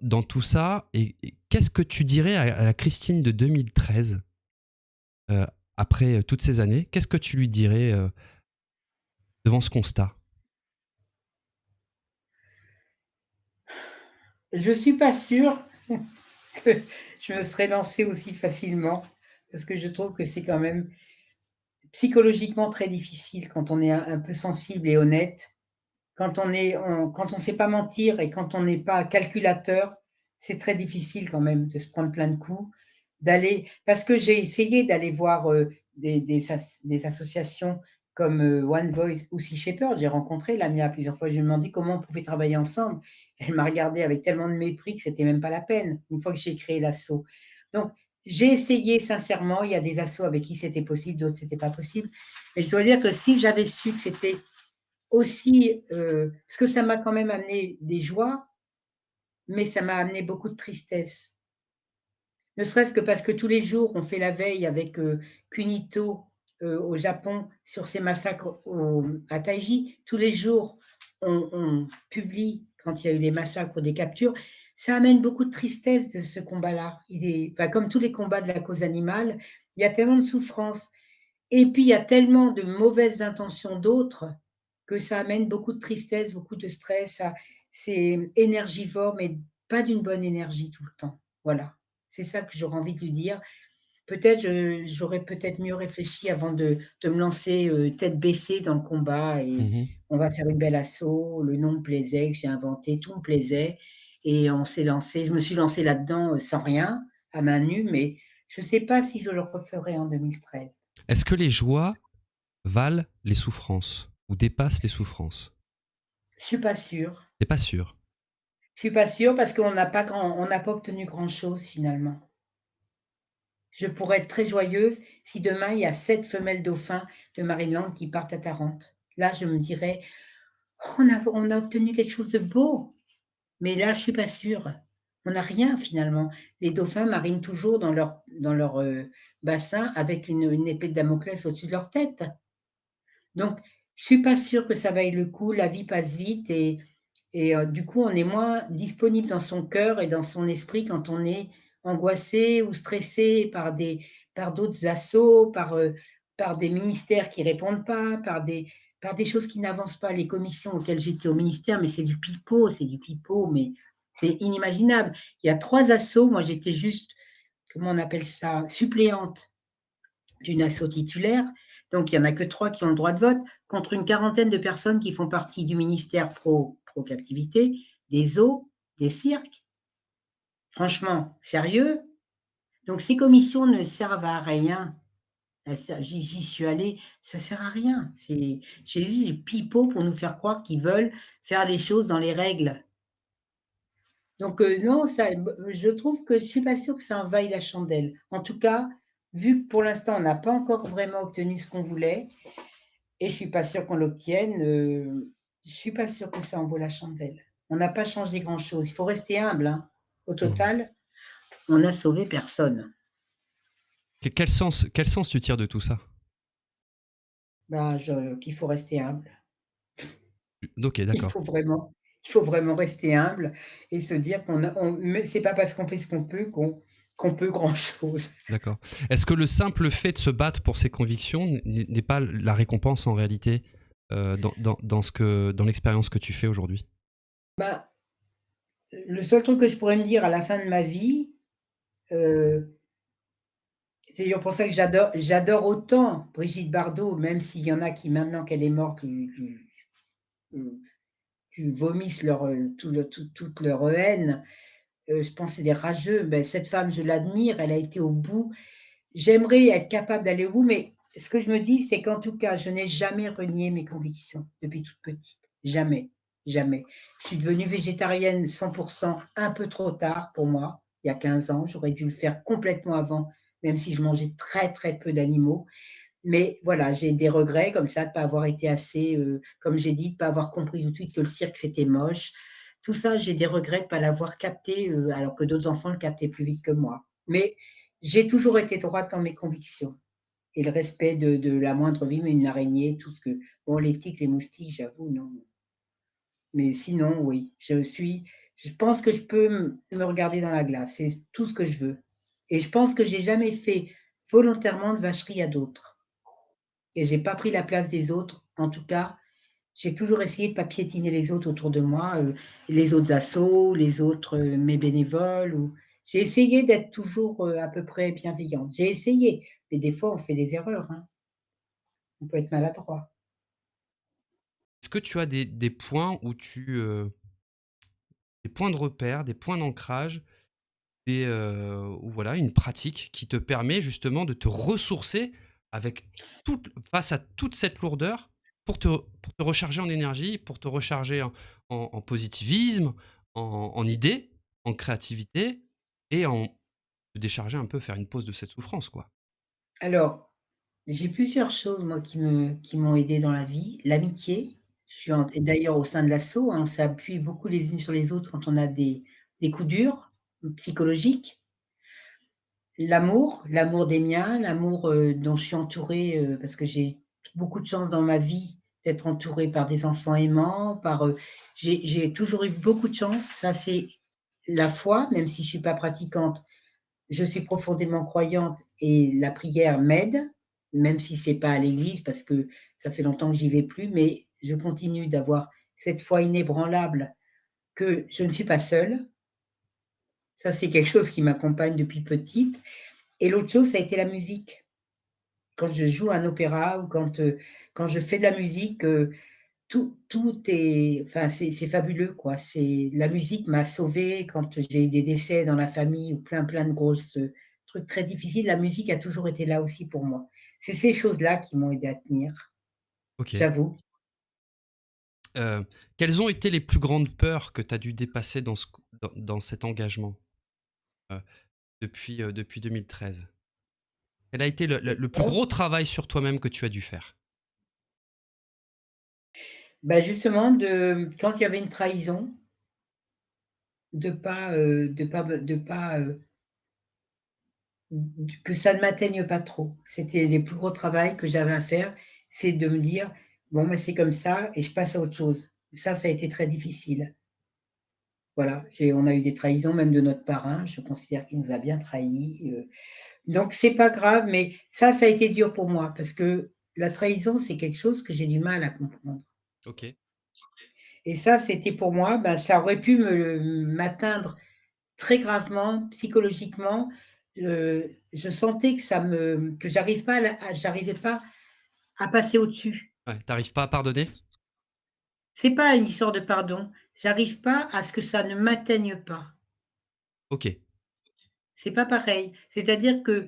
dans tout ça. Et qu'est-ce que tu dirais à la Christine de 2013 euh, après toutes ces années? Qu'est-ce que tu lui dirais devant ce constat? Je suis pas sûre que je me serais lancée aussi facilement, parce que je trouve que c'est quand même psychologiquement très difficile quand on est un peu sensible et honnête. Quand on sait pas mentir et quand on n'est pas calculateur, c'est très difficile quand même de se prendre plein de coups, d'aller parce que j'ai essayé d'aller voir, des associations comme, One Voice ou Sea Shepherd. J'ai rencontré Lamia plusieurs fois. Je lui ai demandé comment on pouvait travailler ensemble. Elle m'a regardée avec tellement de mépris que c'était même pas la peine, une fois que j'ai créé l'asso. Donc j'ai essayé sincèrement, il y a des assos avec qui c'était possible, d'autres c'était pas possible. Mais je dois dire que si j'avais su que c'était aussi, parce que ça m'a quand même amené des joies, mais ça m'a amené beaucoup de tristesse. Ne serait-ce que parce que tous les jours, on fait la veille avec, Kunito, au Japon, sur ces massacres à Taiji. Tous les jours, on publie quand il y a eu des massacres ou des captures. Ça amène beaucoup de tristesse de ce combat-là. Il est enfin, comme tous les combats de la cause animale, il y a tellement de souffrance et puis il y a tellement de mauvaises intentions d'autres que ça amène beaucoup de tristesse, beaucoup de stress. C'est énergivore, mais pas d'une bonne énergie tout le temps. Voilà, c'est ça que j'aurais envie de lui dire. Peut-être, j'aurais peut-être mieux réfléchi avant de me lancer, tête baissée dans le combat et Mhm. on va faire une belle assaut. Le nom me plaisait, que j'ai inventé, tout me plaisait et on s'est lancé. Je me suis lancée là-dedans, sans rien, à main nue, mais je ne sais pas si je le referai en 2013. Est-ce que les joies valent les souffrances ou dépassent les souffrances? Je suis pas sûre. T'es pas sûr. Je suis pas sûre parce on n'a pas obtenu grand-chose finalement. Je pourrais être très joyeuse si demain il y a 7 femelles dauphins de Marineland qui partent à Tarente. Là, je me dirais: «Oh, on a obtenu quelque chose de beau», mais là, je suis pas sûre. On n'a rien finalement. Les dauphins marinent toujours dans leur, bassin avec une épée de Damoclès au-dessus de leur tête. Donc je suis pas sûre que ça vaille le coup. La vie passe vite et du coup, on est moins disponible dans son cœur et dans son esprit quand on est angoissé ou stressé par d'autres assauts, par des ministères qui répondent pas, par des choses qui n'avancent pas. Les commissions auxquelles j'étais au ministère, mais c'est du pipeau, mais c'est inimaginable. Il y a 3 assos, moi j'étais juste, comment on appelle ça? Suppléante d'une asso titulaire, donc il y en a que 3 qui ont le droit de vote, contre une quarantaine de personnes qui font partie du ministère pro captivité, des zoos, des cirques. Franchement, sérieux? Donc ces commissions ne servent à rien. J'y suis allée, ça sert à rien. J'ai vu les pipeaux pour nous faire croire qu'ils veulent faire les choses dans les règles. Donc non, je trouve que je suis pas sûre que ça en vaille la chandelle. En tout cas, vu que pour l'instant on n'a pas encore vraiment obtenu ce qu'on voulait, et je suis pas sûre qu'on l'obtienne, je suis pas sûre que ça en vaut la chandelle. On n'a pas changé grand-chose. Il faut rester humble, hein. Au Mhm. total, on n'a sauvé personne. Quel sens tu tires de tout ça? Ben, je qu'il faut rester humble. Ok, Il d'accord. faut vraiment il faut vraiment rester humble et se dire qu'on a on mais c'est pas parce qu'on fait ce qu'on peut qu'on peut grand-chose. D'accord. Est-ce que le simple fait de se battre pour ses convictions n'est pas la récompense en réalité dans l'expérience que tu fais aujourd'hui? Ben, le seul truc que je pourrais me dire à la fin de ma vie, heu, c'est d'ailleurs pour ça que j'adore autant Brigitte Bardot, même s'il y en a qui maintenant qu'elle est morte, lui qui vomissent toute leur haine. Je pense c'est des rageux. Ben cette femme, je l'admire, elle a été au bout. J'aimerais être capable d'aller au bout, mais ce que je me dis, c'est qu'en tout cas, je n'ai jamais renié mes convictions depuis toute petite. Jamais, jamais. Je suis devenue végétarienne 100 un peu trop tard pour moi, il y a 15 ans. J'aurais dû le faire complètement avant, même si je mangeais très, très peu d'animaux. Mais voilà, j'ai des regrets comme ça de pas avoir été assez, comme j'ai dit, de pas avoir compris tout de suite que le cirque, c'était moche. Tout ça, j'ai des regrets de pas l'avoir capté, alors que d'autres enfants le captaient plus vite que moi. Mais j'ai toujours été droite dans mes convictions et le respect de la moindre vie, mais une araignée, tout ce que bon, les tiques, les moustiques, j'avoue, non. Mais sinon, oui, je pense que je peux me regarder dans la glace, c'est tout ce que je veux et je pense que j'ai jamais fait volontairement de vacherie à d'autres. Et j'ai pas pris la place des autres. En tout cas, j'ai toujours essayé de pas piétiner les autres autour de moi, les autres assos, les autres, mes bénévoles ou j'ai essayé d'être toujours, à peu près bienveillante. J'ai essayé, mais des fois on fait des erreurs, hein. On peut être maladroit. Est-ce que tu as des points où des points de repère, des points d'ancrage, ou voilà, une pratique qui te permet justement de te ressourcer avec face à toute cette lourdeur pour te recharger en énergie, pour te recharger en positivisme, en idées, en créativité et en te décharger un peu, faire une pause de cette souffrance, quoi? Alors, j'ai plusieurs choses moi qui m'ont aidée dans la vie. L'amitié, je suis en et d'ailleurs au sein de l'asso, hein, on s'appuie beaucoup les unes sur les autres quand on a des coups durs, psychologiques. L'amour des miens, l'amour, dont je suis entourée, parce que j'ai beaucoup de chance dans ma vie d'être entourée par des enfants aimants, j'ai toujours eu beaucoup de chance. Ça, c'est la foi, même si je suis pas pratiquante, je suis profondément croyante et la prière m'aide, même si c'est pas à l'église parce que ça fait longtemps que j'y vais plus, mais je continue d'avoir cette foi inébranlable que je ne suis pas seule. Ça, c'est quelque chose qui m'accompagne depuis petite et l'autre chose, ça a été la musique. Quand je joue un opéra ou quand je fais de la musique, tout est enfin, c'est fabuleux, quoi. C'est la musique m'a sauvée quand j'ai eu des décès dans la famille ou plein de grosses, trucs très difficiles. La musique a toujours été là aussi pour moi. C'est ces choses-là qui m'ont aidée à tenir, OK. j'avoue. Heu, Quelles ont été les plus grandes peurs que tu as dû dépasser dans cet engagement, heu, depuis 2013? Quel a été le plus Oh, gros travail sur toi-même que tu as dû faire? bah, justement quand il y avait une trahison, de pas, que ça ne m'atteigne pas trop. C'était les plus gros travail que j'avais à faire, c'est de me dire: «Bon, bah, c'est comme ça et je passe à autre chose». Ça a été très difficile. Voilà, on a eu des trahisons même de notre parrain, je considère qu'il nous a bien trahis, donc c'est pas grave, mais ça a été dur pour moi parce que la trahison, c'est quelque chose que j'ai du mal à comprendre OK. et ça, c'était pour moi, bah, ça aurait pu m'atteindre très gravement psychologiquement. Je sentais que j'arrivais pas à passer au-dessus. Ouais, tu pas à pardonner? C'est pas une histoire de pardon, j'arrive pas à ce que ça ne m'atteigne pas. OK. C'est pas pareil. C'est-à-dire que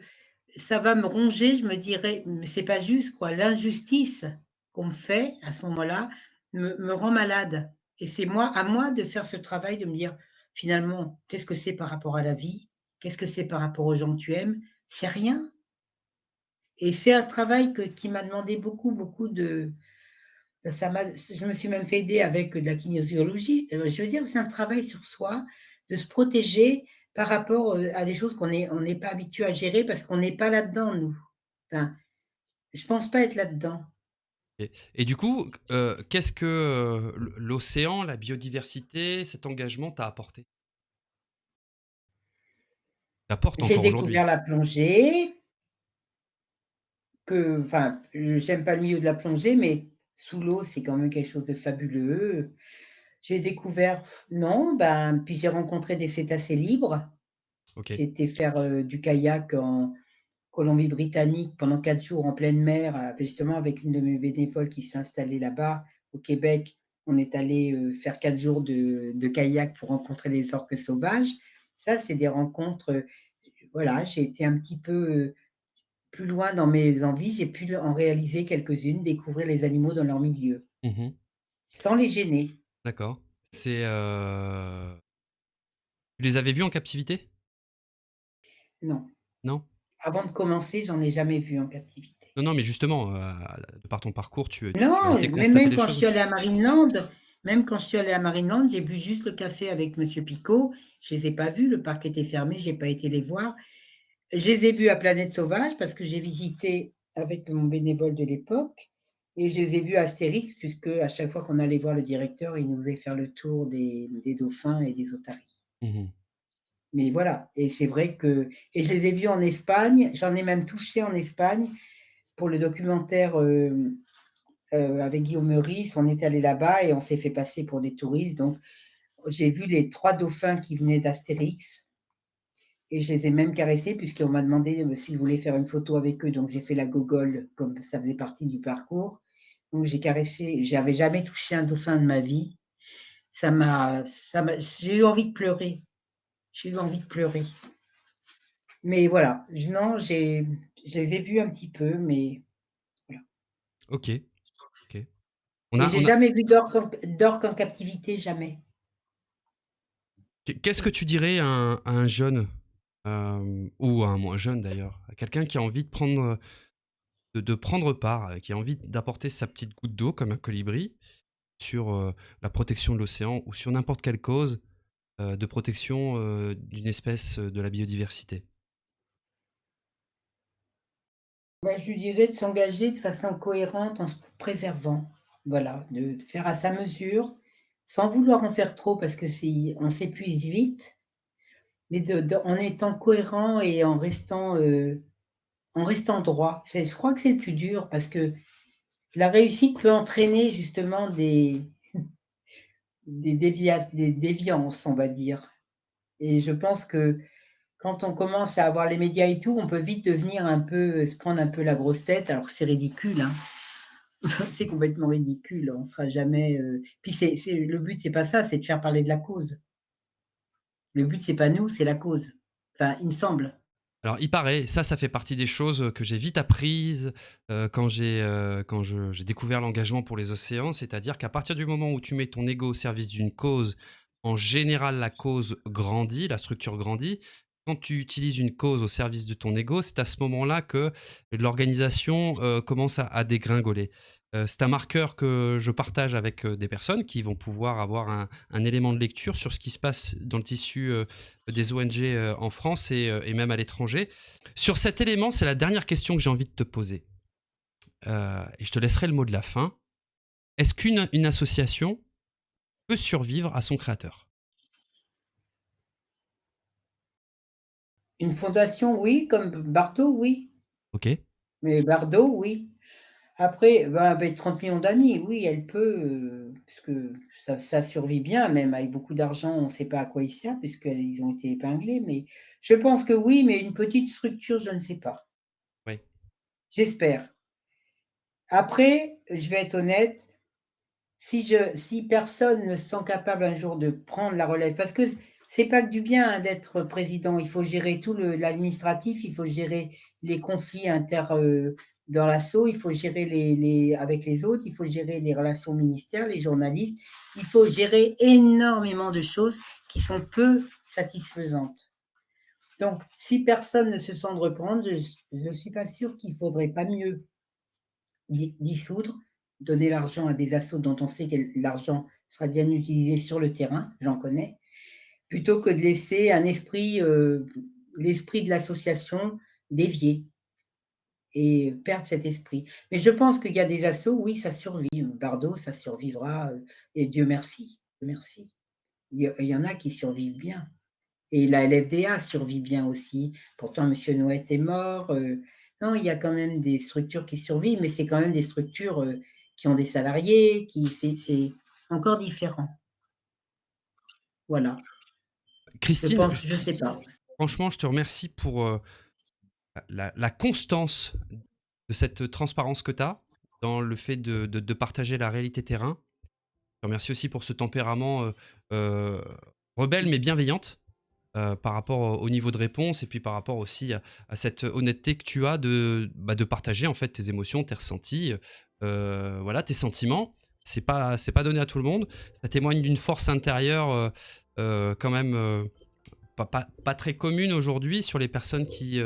ça va me ronger, je me dirais: «Mais c'est pas juste quoi». L'injustice qu'on me fait à ce moment-là me rend malade et c'est à moi de faire ce travail de me dire: «Finalement, qu'est-ce que c'est par rapport à la vie? Qu'est-ce que c'est par rapport aux gens que tu aimes? C'est rien» et c'est un travail qui m'a demandé beaucoup de je me suis même fait aider avec de la kinésiologie. Je veux dire, c'est un travail sur soi, de se protéger par rapport, à des choses on n'est pas habitué à gérer parce qu'on n'est pas là-dedans, nous. Enfin, je pense pas être là-dedans. Et du coup, qu'est-ce que, l'océan, la biodiversité, cet engagement t'a apporté? T'apporte J'ai encore aujourd'hui? découvert la plongée, enfin, j'aime pas le milieu de la plongée, mais sous l'eau, c'est quand même quelque chose de fabuleux. J'ai découvert non, ben, puis j'ai rencontré des cétacés libres. OK. J'ai été faire, du kayak en Colombie-Britannique pendant 4 jours en pleine mer, justement avec une de mes bénévoles qui s'est installée là-bas au Québec. On est allé, faire 4 jours de kayak pour rencontrer les orques sauvages. Ça, c'est des rencontres, voilà, j'ai été un petit peu, plus loin dans mes envies, j'ai pu en réaliser quelques-unes, découvrir les animaux dans leur milieu, Mmh. sans les gêner. D'accord. C'est, tu les avais vus en captivité? Non. Non? Avant de commencer, j'en ai jamais vu en captivité. Non, non, mais justement, de par ton parcours, tu as Non, été mais constater même des quand je choses? suis allée à Marineland même quand je suis allée à Marineland, j'ai bu juste le café avec monsieur Picot. Je les ai pas vus, le parc était fermé, j'ai pas été les voir. Je les ai vus à Planète Sauvage parce que j'ai visité avec mon bénévole de l'époque et je les ai vus à Astérix puisque à chaque fois qu'on allait voir le directeur, il nous faisait faire le tour des dauphins et des otaries. Mmh. Mais voilà, et c'est vrai que et je les ai vus en Espagne, j'en ai même touché en Espagne pour le documentaire, avec Guillaume Meurice, on est allé là-bas et on s'est fait passer pour des touristes, donc j'ai vu les 3 dauphins qui venaient d'Astérix et je les ai même caressés puisqu'on m'a demandé, si je voulais faire une photo avec eux, donc j'ai fait la gogole comme ça faisait partie du parcours. Donc j'ai caressé, j'avais jamais touché un dauphin de ma vie. Ça m'a j'ai eu envie de pleurer, j'ai eu envie de pleurer. Mais voilà, non, je les ai vus un petit peu, mais voilà. OK, OK. Et j'ai On a jamais vu d'orque en captivité, jamais. qu'est-ce que tu dirais à un jeune, ou à un moins jeune d'ailleurs, à quelqu'un qui a envie de prendre, de prendre part, qui a envie d'apporter sa petite goutte d'eau comme un colibri sur, la protection de l'océan ou sur n'importe quelle cause, de protection, d'une espèce, de la biodiversité? Bah, je lui dirais de s'engager de façon cohérente en se préservant. Voilà, de faire à sa mesure, sans vouloir en faire trop parce que c'est on s'épuise vite, mais en étant cohérent et en restant droit. Je crois que c'est le plus dur parce que la réussite peut entraîner justement des déviances, on va dire. Et je pense que quand on commence à avoir les médias et tout, on peut vite devenir un peu, se prendre un peu la grosse tête, alors que c'est ridicule, hein. C'est complètement ridicule, on sera jamais, puis c'est le but, c'est pas ça, c'est de faire parler de la cause. Le but, c'est pas nous, c'est la cause. Enfin, il me semble. Alors il paraît, ça fait partie des choses, que j'ai vite apprises, quand j'ai découvert l'engagement pour les océans. C'est-à-dire qu'à partir du moment où tu mets ton ego au service d'une cause, en général la cause grandit, la structure grandit. Quand tu utilises une cause au service de ton ego, c'est à ce moment-là que l'organisation, commence à dégringoler. C'est un marqueur que je partage avec, des personnes qui vont pouvoir avoir un élément de lecture sur ce qui se passe dans le tissu, des ONG, en France et même à l'étranger. Sur cet élément, c'est la dernière question que j'ai envie de te poser, et je te laisserai le mot de la fin. Est-ce qu'une une association peut survivre à son créateur? Une fondation, oui, comme Bardot, oui, OK. mais Bardot, oui. Après, ben, avec 30 millions d'amis, oui, elle peut, puisque ça survit bien, même avec beaucoup d'argent, on ne sait pas à quoi il sert puisqu'ils ont été épinglés, mais je pense que oui, mais une petite structure, je ne sais pas. Oui. J'espère. Après, je vais être honnête, si personne ne se sent capable un jour de prendre la relève parce que c'est pas que du bien, hein, d'être président. Il faut gérer tout l'administratif, il faut gérer les conflits dans l'asso, il faut gérer les avec les autres, il faut gérer les relations ministérielles, les journalistes. Il faut gérer énormément de choses qui sont peu satisfaisantes. Donc si personne ne se sent de reprendre, je suis pas sûre qu'il faudrait pas mieux dissoudre, donner l'argent à des assos dont on sait que l'argent sera bien utilisé sur le terrain, j'en connais, plutôt que de laisser l'esprit de l'association dévier et perdre cet esprit. Mais je pense qu'il y a des assos, oui, ça survit. Bardot, ça survivra, et Dieu merci, merci. Il y en a qui survivent bien. Et la LFDA survit bien aussi. Pourtant, monsieur Nouette est mort, non, il y a quand même des structures qui survivent, mais c'est quand même des structures, qui ont des salariés, qui c'est encore différent. Voilà, je Christine, pense, je sais pas. franchement, je te remercie pour, la constance de cette transparence que tu as dans le fait de partager la réalité terrain. te remercie aussi pour ce tempérament euh, rebelle mais bienveillante par rapport au niveau de réponse et puis par rapport aussi à cette honnêteté que tu as de partager en fait tes émotions, tes ressentis, voilà, tes sentiments. C'est pas donné à tout le monde. Ça témoigne d'une force intérieure quand même pas très commune aujourd'hui sur les personnes qui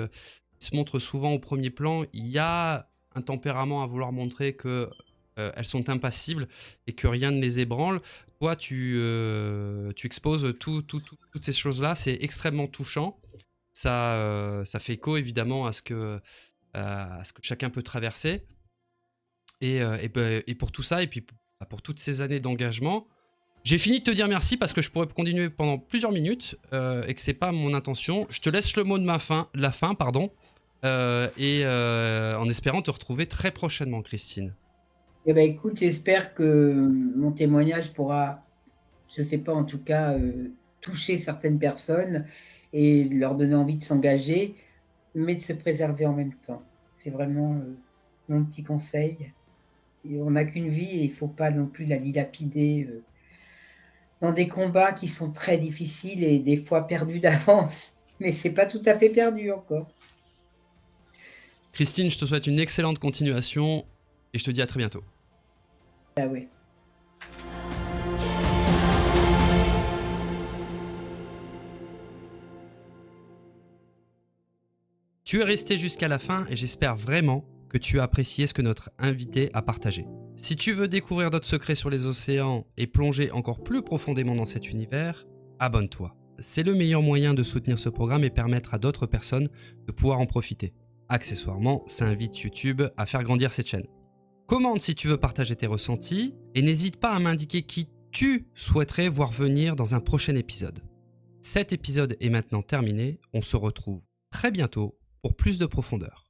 se montrent souvent au premier plan. Il y a un tempérament à vouloir montrer que elles sont impassibles et que rien ne les ébranle. Toi, tu exposes toutes ces choses-là. C'est extrêmement touchant. Ça fait écho évidemment à ce que chacun peut traverser. Et pour tout ça, et puis pour toutes ces années d'engagement, j'ai fini de te dire merci parce que je pourrais continuer pendant plusieurs minutes et que c'est pas mon intention. Je te laisse le mot de la fin, pardon, en espérant te retrouver très prochainement, Christine. Eh ben, écoute, j'espère que mon témoignage pourra, je sais pas, en tout cas, toucher certaines personnes et leur donner envie de s'engager, mais de se préserver en même temps. C'est vraiment, mon petit conseil. Et on n'a qu'une vie et il faut pas non plus la dilapider, dans des combats qui sont très difficiles et des fois perdus d'avance, mais c'est pas tout à fait perdu encore. Christine, je te souhaite une excellente continuation et je te dis à très bientôt. Ah ouais. Tu es resté jusqu'à la fin et j'espère vraiment que tu as apprécié ce que notre invité a partagé. Si tu veux découvrir d'autres secrets sur les océans et plonger encore plus profondément dans cet univers, abonne-toi. C'est le meilleur moyen de soutenir ce programme et permettre à d'autres personnes de pouvoir en profiter. Accessoirement, ça invite YouTube à faire grandir cette chaîne. Commente si tu veux partager tes ressentis et n'hésite pas à m'indiquer qui tu souhaiterais voir venir dans un prochain épisode. Cet épisode est maintenant terminé, on se retrouve très bientôt pour plus de profondeur.